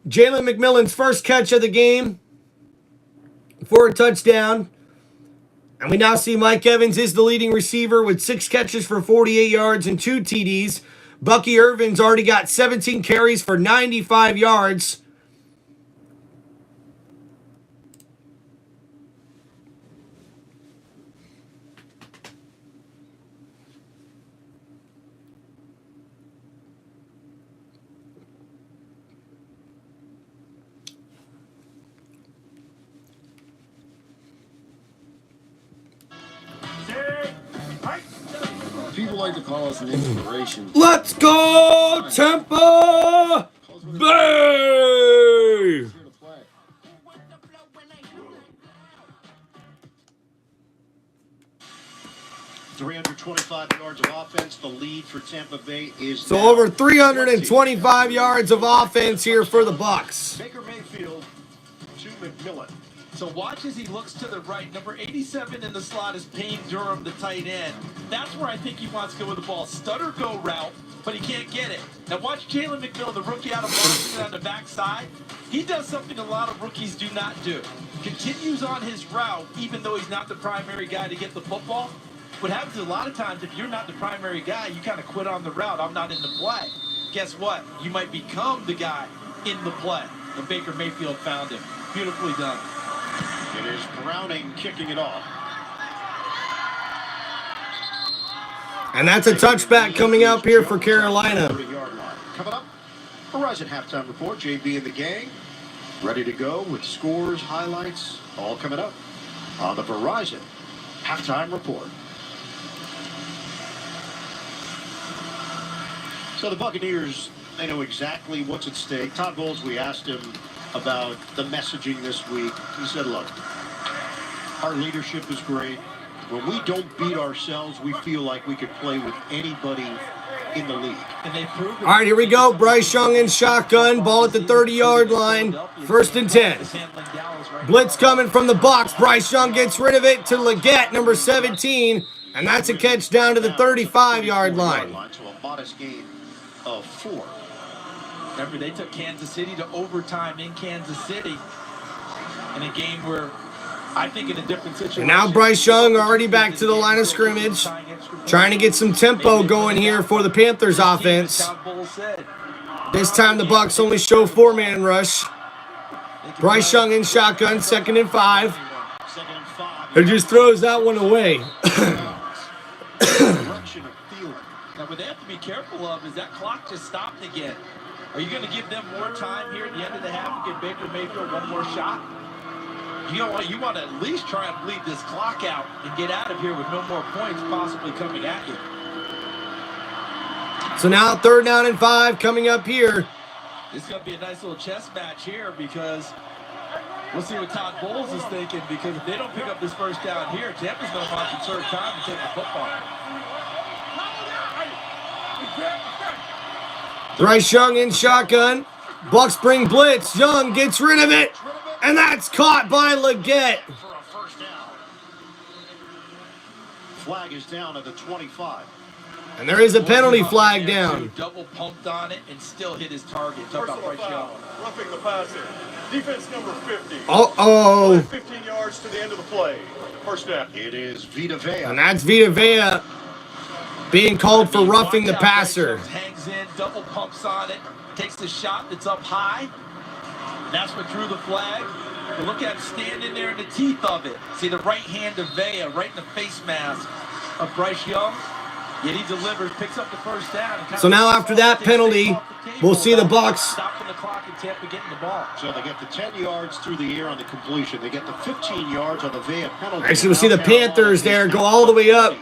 Jalen McMillan's first catch of the game for a touchdown. And we now see Mike Evans is the leading receiver with 6 catches for 48 yards and 2 TDs. Bucky Irvin's already got 17 carries for 95 yards. like to call us an inspiration. Let's go, Tampa Bay! 325 yards of offense. The lead for Tampa Bay is So now over 325 yards of offense here for the Bucs. Baker Mayfield to McMillan. So watch as he looks to the right. Number 87 in the slot is Payne Durham, the tight end. That's where I think he wants to go with the ball. Stutter go route, but he can't get it. Now watch Jalen McMillan, the rookie out of Boston, on the backside. He does something a lot of rookies do not do. Continues on his route, even though he's not the primary guy to get the football. What happens a lot of times, if you're not the primary guy, you kind of quit on the route. I'm not in the play. Guess what? You might become the guy in the play. And Baker Mayfield found him. Beautifully done. It is Browning kicking it off. And that's a touchback coming up here for Carolina. 30-yard line. Coming up, Verizon halftime report. JB and the gang ready to go with scores, highlights, all coming up on the Verizon halftime report. So the Buccaneers, they know exactly what's at stake. Todd Bowles, we asked him about the messaging this week. He said, look, our leadership is great. When we don't beat ourselves, we feel like we could play with anybody in the league. And they proved it. All right, here we go. Bryce Young in shotgun. Ball at the 30-yard line. 1st and 10. Blitz coming from the Bucs. Bryce Young gets rid of it to Leggett, number 17. And that's a catch down to the 35-yard line. So a modest gain of 4. Remember, they took Kansas City to overtime in Kansas City in a game where I think in a different situation. And now Bryce Young already back to the line of scrimmage, trying to get some tempo going here for the Panthers offense. This time the Bucs only show 4-man rush. Bryce Young in shotgun, 2nd and 5. He just throws that one away. Now, what they have to be careful of is that clock just stopped again. Are you going to give them more time here at the end of the half and give Baker Mayfield one more shot? You want to at least try and bleed this clock out and get out of here with no more points possibly coming at you. So now 3rd down and 5 coming up here. This is going to be a nice little chess match here because we'll see what Todd Bowles is thinking, because if they don't pick up this 1st down here, Tampa's going to want to serve time to take the football. Bryce Young in shotgun. Bucs bring blitz. Young gets rid of it. And that's caught by Leggett. For a 1st down. Flag is down at the 25. And there is a penalty flag down. Double pumped on it and still hit his target. Talk about Personal Bryce Young. foul, roughing the passer. Defense number 50. Uh-oh. 15 yards to the end of the play. 1st down. It is Vita Vea. And that's Vita Vea being called for roughing the passer. Hangs in, double pumps on it, takes the shot that's up high. That's what drew the flag. But look at him standing there in the teeth of it. See the right hand of Vea right in the face mask of Bryce Young. Yet he delivers, picks up the 1st down. So now after that penalty, we'll see the Bucs. Stopping the clock and Tampa getting the ball. So they get the 10 yards through the air on the completion. They get the 15 yards on the Vea penalty. Actually, we'll see the Panthers there go all the way up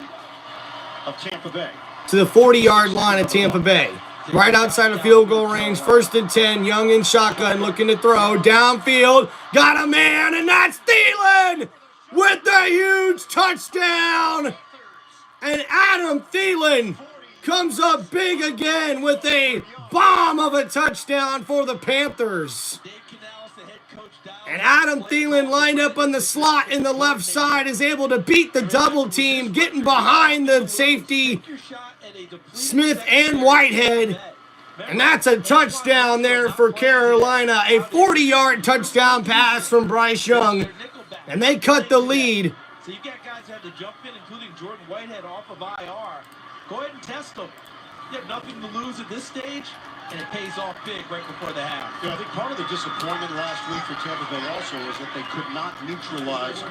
of Tampa Bay to the 40-yard line of Tampa Bay. Right outside of field goal range, 1st and 10. Young in shotgun, looking to throw. Downfield, got a man, and that's Thielen with the huge touchdown. And Adam Thielen comes up big again with a bomb of a touchdown for the Panthers. And Adam Thielen, lined up on the slot in the left side, is able to beat the double team, getting behind the safety, Smith and Whitehead. And that's a touchdown there for Carolina. A 40-yard touchdown pass from Bryce Young. And they cut the lead. So you got guys who had to jump in, including Jordan Whitehead off of IR. Go ahead and test them. You have nothing to lose at this stage, and it pays off big right before the half. I think part of the disappointment last week for Tampa Bay also is that they could not neutralize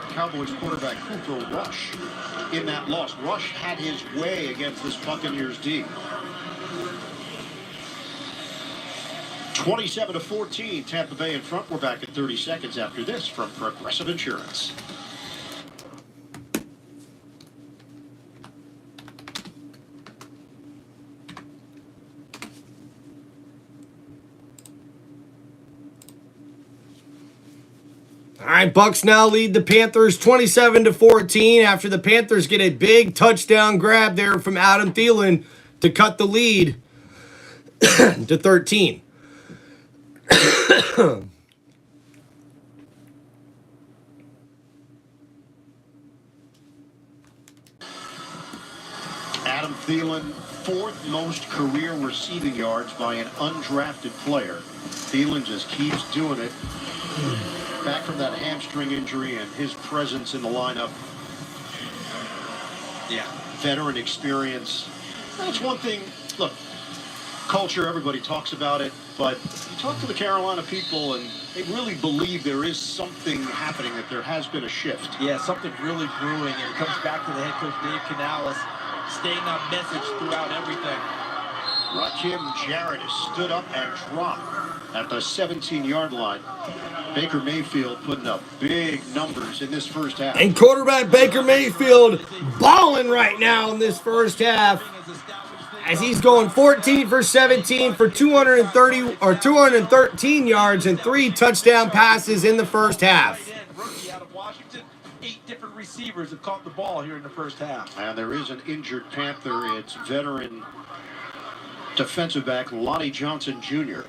Cowboys quarterback Cooper Rush in that loss. Rush had his way against this Buccaneers D. 27-14, Tampa Bay in front. We're back at 30 seconds after this from Progressive Insurance. right, Bucs now lead the Panthers 27-14 after the Panthers get a big touchdown grab there from Adam Thielen to cut the lead to 13. Adam Thielen, fourth most career receiving yards by an undrafted player. Thielen just keeps doing it. Back from that hamstring injury and his presence in the lineup. Yeah, veteran experience. That's one thing. Look, culture, everybody talks about it, but you talk to the Carolina people and they really believe there is something happening, that there has been a shift. Yeah, something really brewing, and it comes back to the head coach, Dave Canales, staying on message throughout everything. Rakim Jarrett has stood up and dropped at the 17-yard line. Baker Mayfield putting up big numbers in this first half. And quarterback Baker Mayfield balling right now in this first half, as he's going 14 for 17 for 213 yards and 3 touchdown passes in the first half. Rookie out of Washington, 8 different receivers have caught the ball here in the first half. And there is an injured Panther. It's veteran defensive back Lonnie Johnson Jr.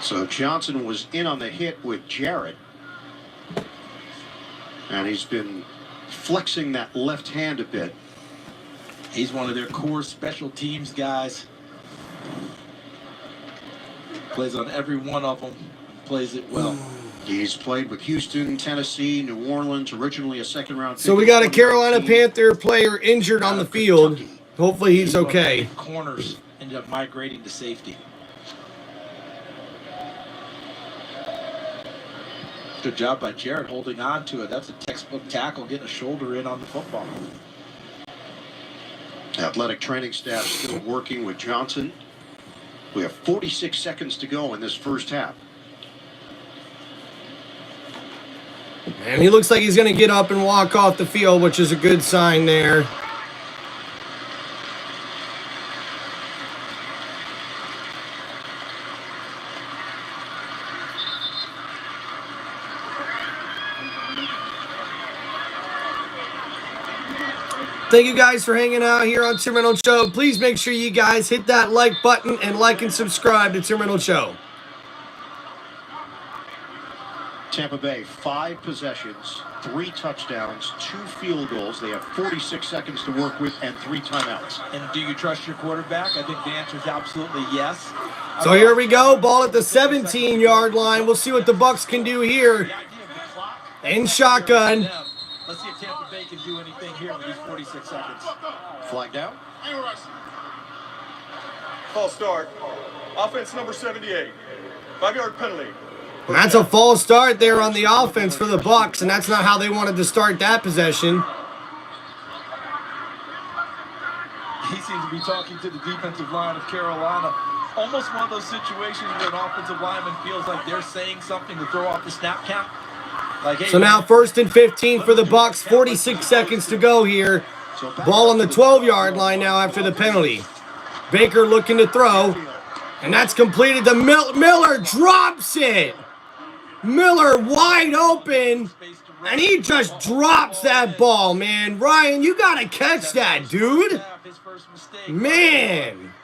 So Johnson was in on the hit with Jarrett. And he's been flexing that left hand a bit. He's one of their core special teams guys. Plays on every one of them. Plays it well. He's played with Houston, Tennessee, New Orleans, originally a second-round pick. So we got a Carolina Panther player injured on the field. Hopefully he's okay. Corners ended up migrating to safety. Good job by Jarrett holding on to it. That's a textbook tackle, getting a shoulder in on the football. Athletic training staff still working with Johnson. We have 46 seconds to go in this first half. And he looks like he's going to get up and walk off the field, which is a good sign there. Thank you guys for hanging out here on Tim Reynolds Show. Please make sure you guys hit that like button and like and subscribe to Tim Reynolds Show. Tampa Bay, 5 possessions, 3 touchdowns, 2 field goals. They have 46 seconds to work with and 3 timeouts. And do you trust your quarterback? I think the answer is absolutely yes. So here we go. Ball at the 17-yard line. We'll see what the Bucs can do here. In shotgun. Let's see if Tampa Bay can do anything here with these 46 seconds. Flag down. False start. Offense number 78. 5-yard penalty. And that's a false start there on the offense for the Bucs, and that's not how they wanted to start that possession. He seems to be talking to the defensive line of Carolina. Almost one of those situations where an offensive lineman feels like they're saying something to throw off the snap count. Like, hey, so now 1st and 15 for the Bucs. 46 seconds to go here. Ball on the 12-yard line now after the penalty. Baker looking to throw, and that's completed. The Miller drops it. Miller wide open, and he just drops that ball, man. Ryan, you got to catch that, dude. Man.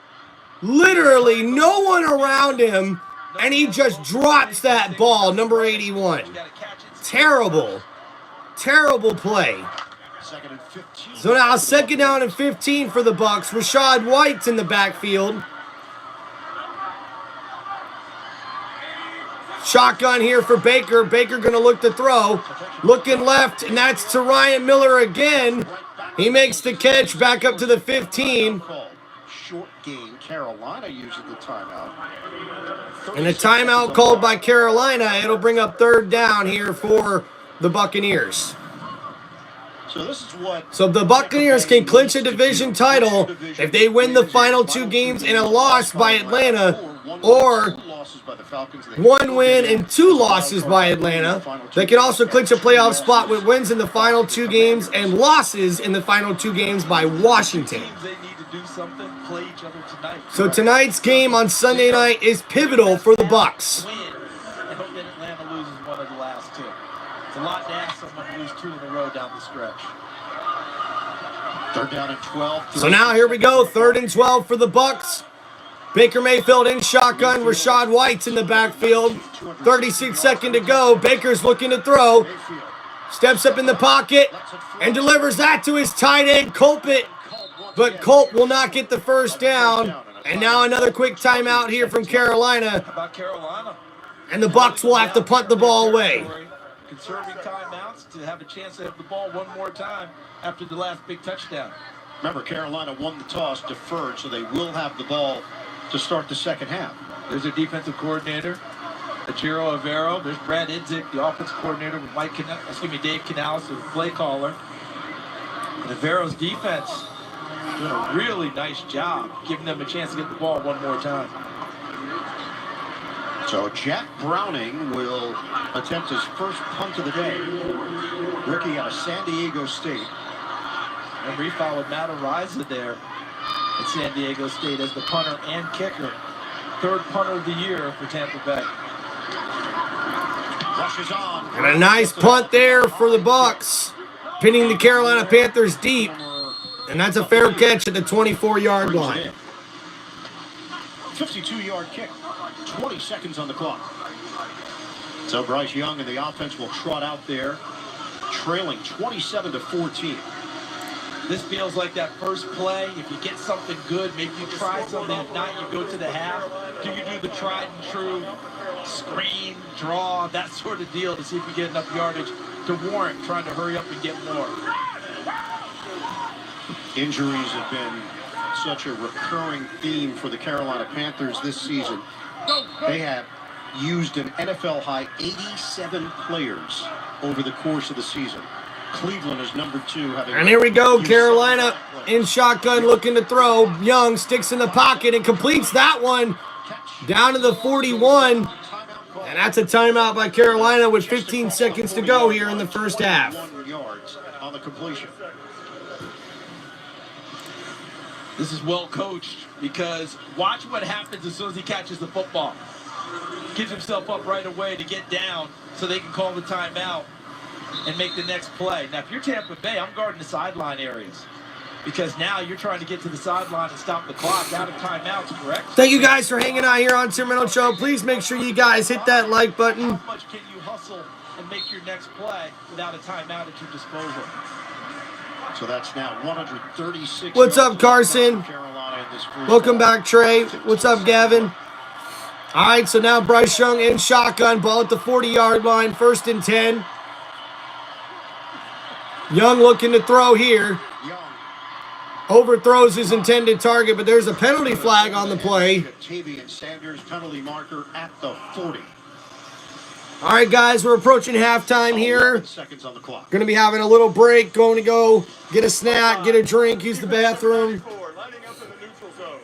Literally no one around him, and he just drops that ball, number 81. Terrible. Terrible play. So now 2nd down and 15 for the Bucs. Rashad White's in the backfield. Shotgun here for Baker. Baker going to look to throw. Looking left, and that's to Ryan Miller again. He makes the catch back up to the 15. Short game. Carolina uses the timeout. And a timeout called by Carolina. It'll bring up 3rd down here for the Buccaneers. So this is what. So the Buccaneers can clinch a division title if they win the final 2 games and a loss by Atlanta, or 1 win and 2 losses by Atlanta. They can also clinch a playoff spot with wins in the final 2 games and losses in the final 2 games by Washington. They need to do something, play each other tonight. So tonight's game on Sunday night is pivotal for the Bucs. Win, and hope that Atlanta loses one of the last two. It's a lot to ask someone to lose 2 in a row down the stretch. Third down and 12. So now here we go, 3rd and 12 for the Bucs. Baker Mayfield in shotgun. Rashad White's in the backfield. 36 seconds to go. Baker's looking to throw. Steps up in the pocket and delivers that to his tight end, Colpit. But Colt will not get the first down. And now another quick timeout here from Carolina. How about Carolina? And the Bucs will have to punt the ball away. Conserving timeouts to have a chance to have the ball one more time after the last big touchdown. Remember, Carolina won the toss, deferred, so they will have the ball to start the second half. There's their defensive coordinator, Achiro Avero. There's Brad Idzik, the offensive coordinator, with Dave Canales, the play caller. And Avero's defense doing a really nice job, giving them a chance to get the ball one more time. So Jack Browning will attempt his first punt of the day. Rookie out of San Diego State. And we followed Matt Ariza there at San Diego State as the punter and kicker. 3rd punter of the year for Tampa Bay. Rushes on. And a nice punt there for the Bucs, pinning the Carolina Panthers deep. And that's a fair catch at the 24-yard line. 52-yard kick. 20 seconds on the clock. So Bryce Young and the offense will trot out there, trailing 27-14. This feels like that first play. If you get something good, maybe you try something. If not, you go to the half. Do you do the tried and true screen, draw, that sort of deal to see if you get enough yardage to warrant trying to hurry up and get more? Injuries have been such a recurring theme for the Carolina Panthers this season. They have used an NFL high 87 players over the course of the season. Cleveland is number 2. And here we go, Carolina in shotgun looking to throw. Young sticks in the pocket and completes that one down to the 41. And that's a timeout by Carolina with 15 seconds to go here in the first half. 1 yards on the completion. This is well coached because watch what happens as soon as he catches the football. Gives himself up right away to get down so they can call the timeout and make the next play. Now, if you're Tampa Bay, I'm guarding the sideline areas because now you're trying to get to the sideline and stop the clock out of timeouts, correct? Thank you guys for hanging out here on Tim Reynolds Show. Please make sure you guys hit that like button. How much can you hustle and make your next play without a timeout at your disposal? So that's now 136. What's up, Carson? Welcome back, Trey. What's up, Gavin? All right, so now Bryce Young in shotgun, ball at the 40-yard line, 1st and 10. Young looking to throw here. Overthrows his intended target, but there's a penalty flag on the play. Tavian Sanders penalty marker at the 40. All right, guys, we're approaching halftime here. Seconds on the clock. Going to be having a little break, going to go get a snack, get a drink, use the bathroom. Lining up in the neutral zone.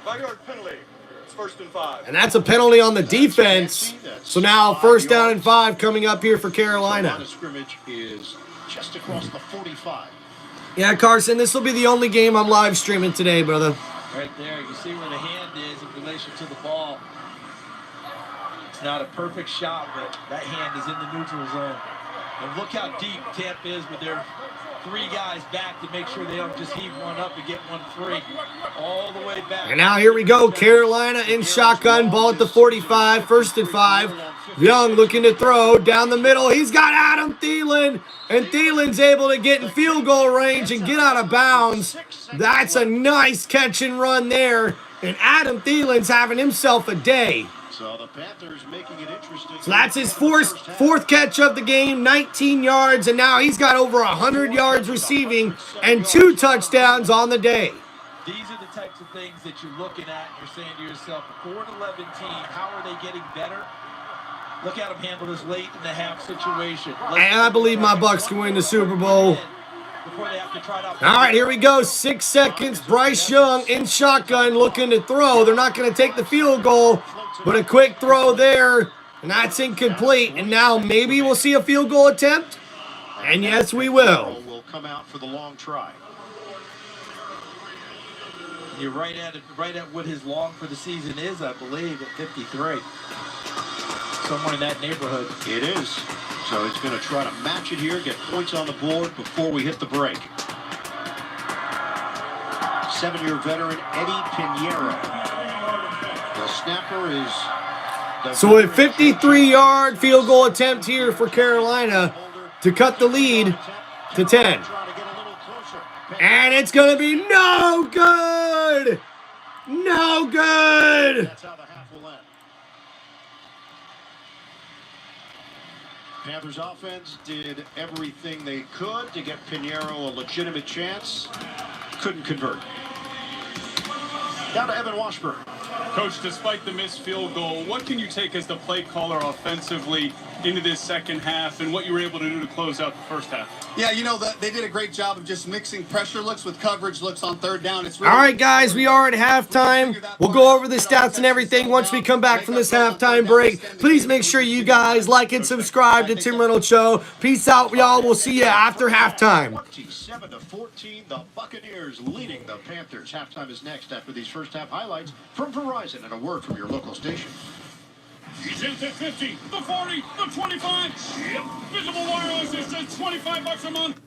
5-yard penalty. It's 1st and 5. And that's a penalty on the defense. So now 1st down and 5 coming up here for Carolina. The line of scrimmage is just across the 45. Yeah, Carson, this will be the only game I'm live streaming today, brother. Right there, you see where the hand is in relation to the ball. It's not a perfect shot, but that hand is in the neutral zone. And look how deep Tampa is with their 3 guys back to make sure they don't just heave one up and get one free. All the way back. And now here we go, Carolina in shotgun, ball at the 45, 1st and 5. Young looking to throw down the middle. He's got Adam Thielen, and Thielen's able to get in field goal range and get out of bounds. That's a nice catch and run there, and Adam Thielen's having himself a day. So the Panthers making it interesting. So that's his fourth catch of the game, 19 yards, and now he's got over 100 yards receiving and 2 touchdowns on the day. These are the types of things that you're looking at and you're saying to yourself, a 4-11 team, how are they getting better? Look at them handle this late in the half situation. And I believe my Bucs can win the Super Bowl. All right, here we go. 6 seconds. Bryce Young in shotgun looking to throw. They're not going to take the field goal, but a quick throw there, and that's incomplete. And now maybe we'll see a field goal attempt. And yes, we will. Will come out for the long try. You're right at it, right at what his long for the season is, I believe, at 53. Somewhere in that neighborhood. It is. So he's going to try to match it here, get points on the board before we hit the break. 7-year veteran Eddie Pinheiro. The snapper is... So a 53-yard field goal attempt here for Carolina to cut the lead to 10. And it's going to be no good! No good! That's how the half will end. Panthers offense did everything they could to get Pinheiro a legitimate chance. Couldn't convert. Down to Evan Washburn. Coach, despite the missed field goal, what can you take as the play caller offensively into this second half and what you were able to do to close out the first half? Yeah, you know, they did a great job of just mixing pressure looks with coverage looks on third down. It's really All right, guys, we are at halftime. We'll go over the stats and everything once we come back from this halftime break. Please make sure you guys like and subscribe to Tim Reynolds Show. Peace out, y'all. We'll see you after halftime. 27-14, the Buccaneers leading the Panthers. Halftime is next after these first half highlights from Verizon and a word from your local station. He's in at 50, the 40, the 25. Yep. Visible Wireless is just $25 a month.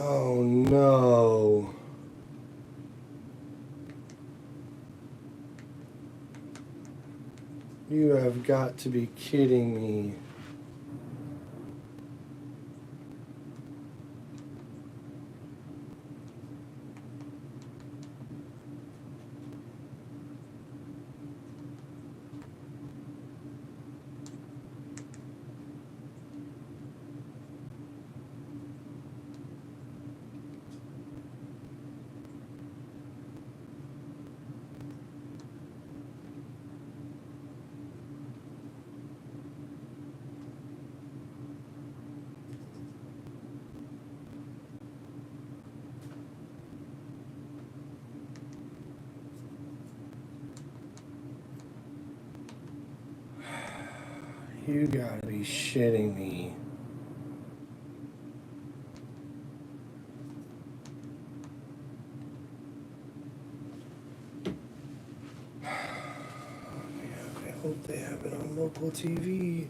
Oh no. You have got to be kidding me. You gotta be shitting me. I hope they have it on local TV.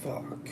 Fuck.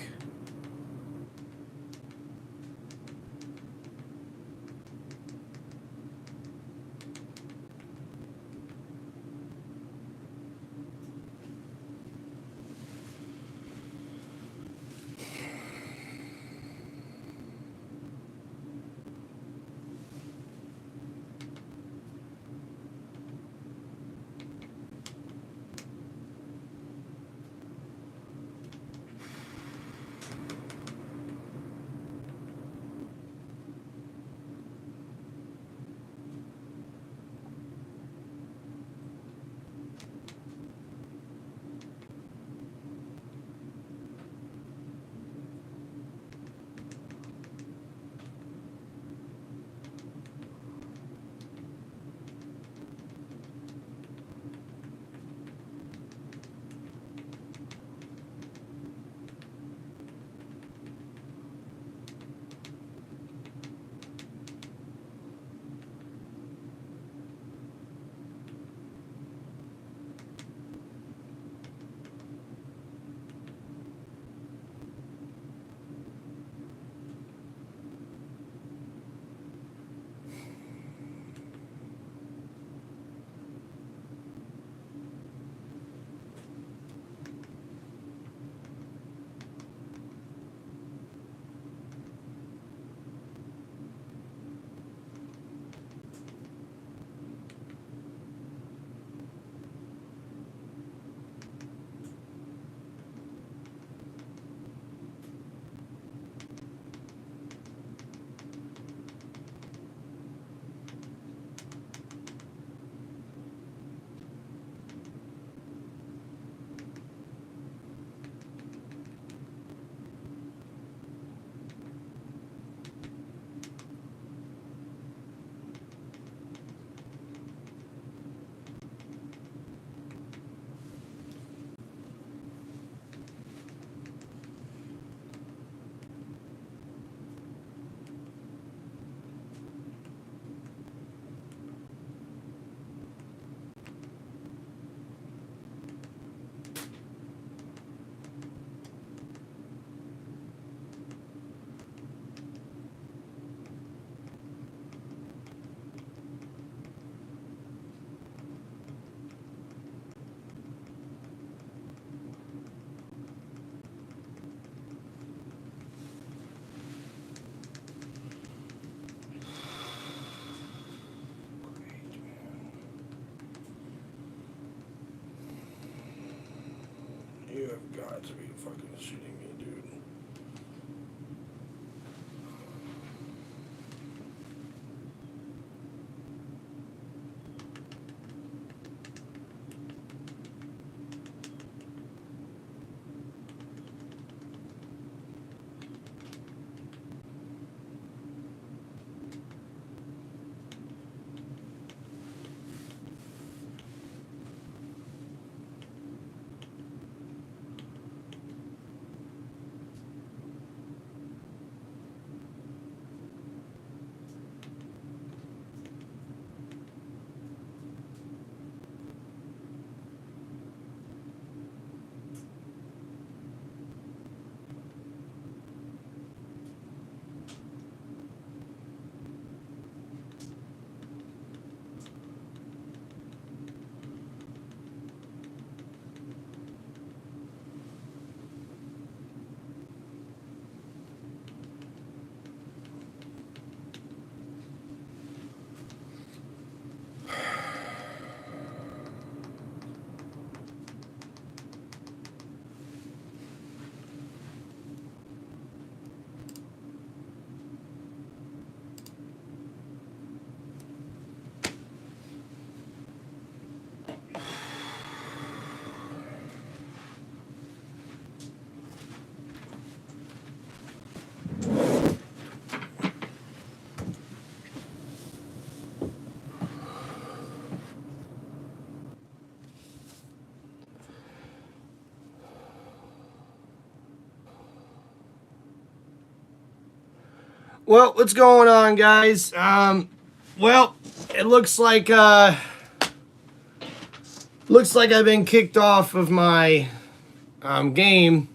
You have got to be fucking shitting me, dude. Well, what's going on, guys? Well, it looks like I've been kicked off of my game.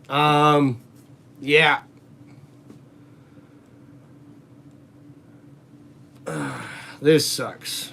Yeah. This sucks.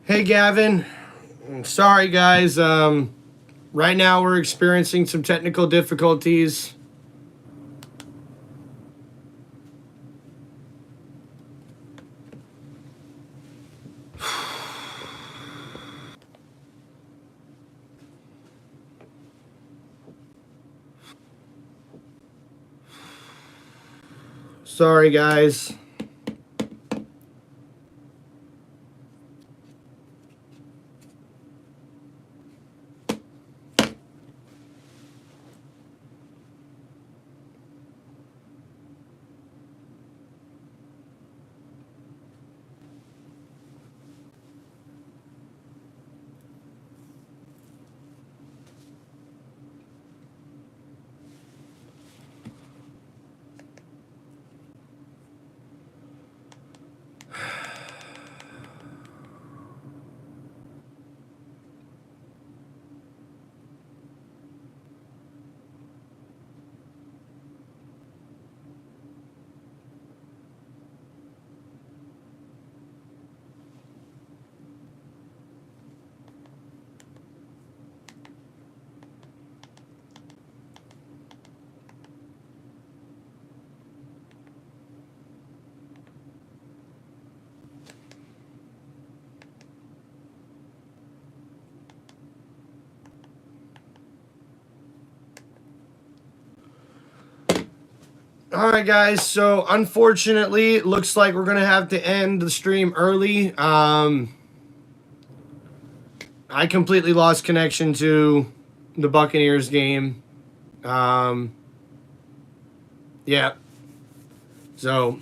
Hey, Gavin. Sorry, guys. Right now we're experiencing some technical difficulties. Sorry, guys. All right, guys. So, unfortunately, it looks like we're going to have to end the stream early. I completely lost connection to the Buccaneers game. Yeah. So,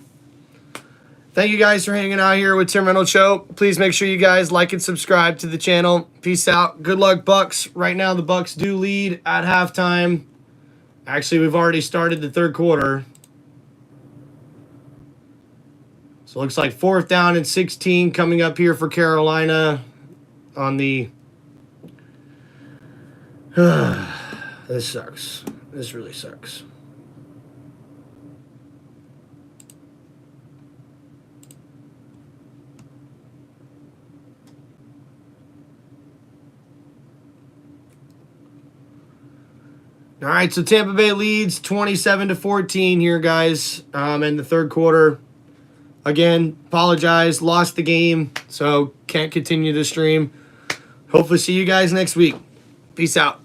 thank you guys for hanging out here with Tim Reynolds Show. Please make sure you guys like and subscribe to the channel. Peace out. Good luck, Bucs. Right now, the Bucs do lead at halftime. Actually, we've already started the third quarter. So it looks like 4th down and 16 coming up here for Carolina on the... This sucks. This really sucks. All right, so Tampa Bay leads 27-14 here, guys, in the third quarter. Again, apologize, lost the game, so can't continue the stream. Hopefully see you guys next week. Peace out.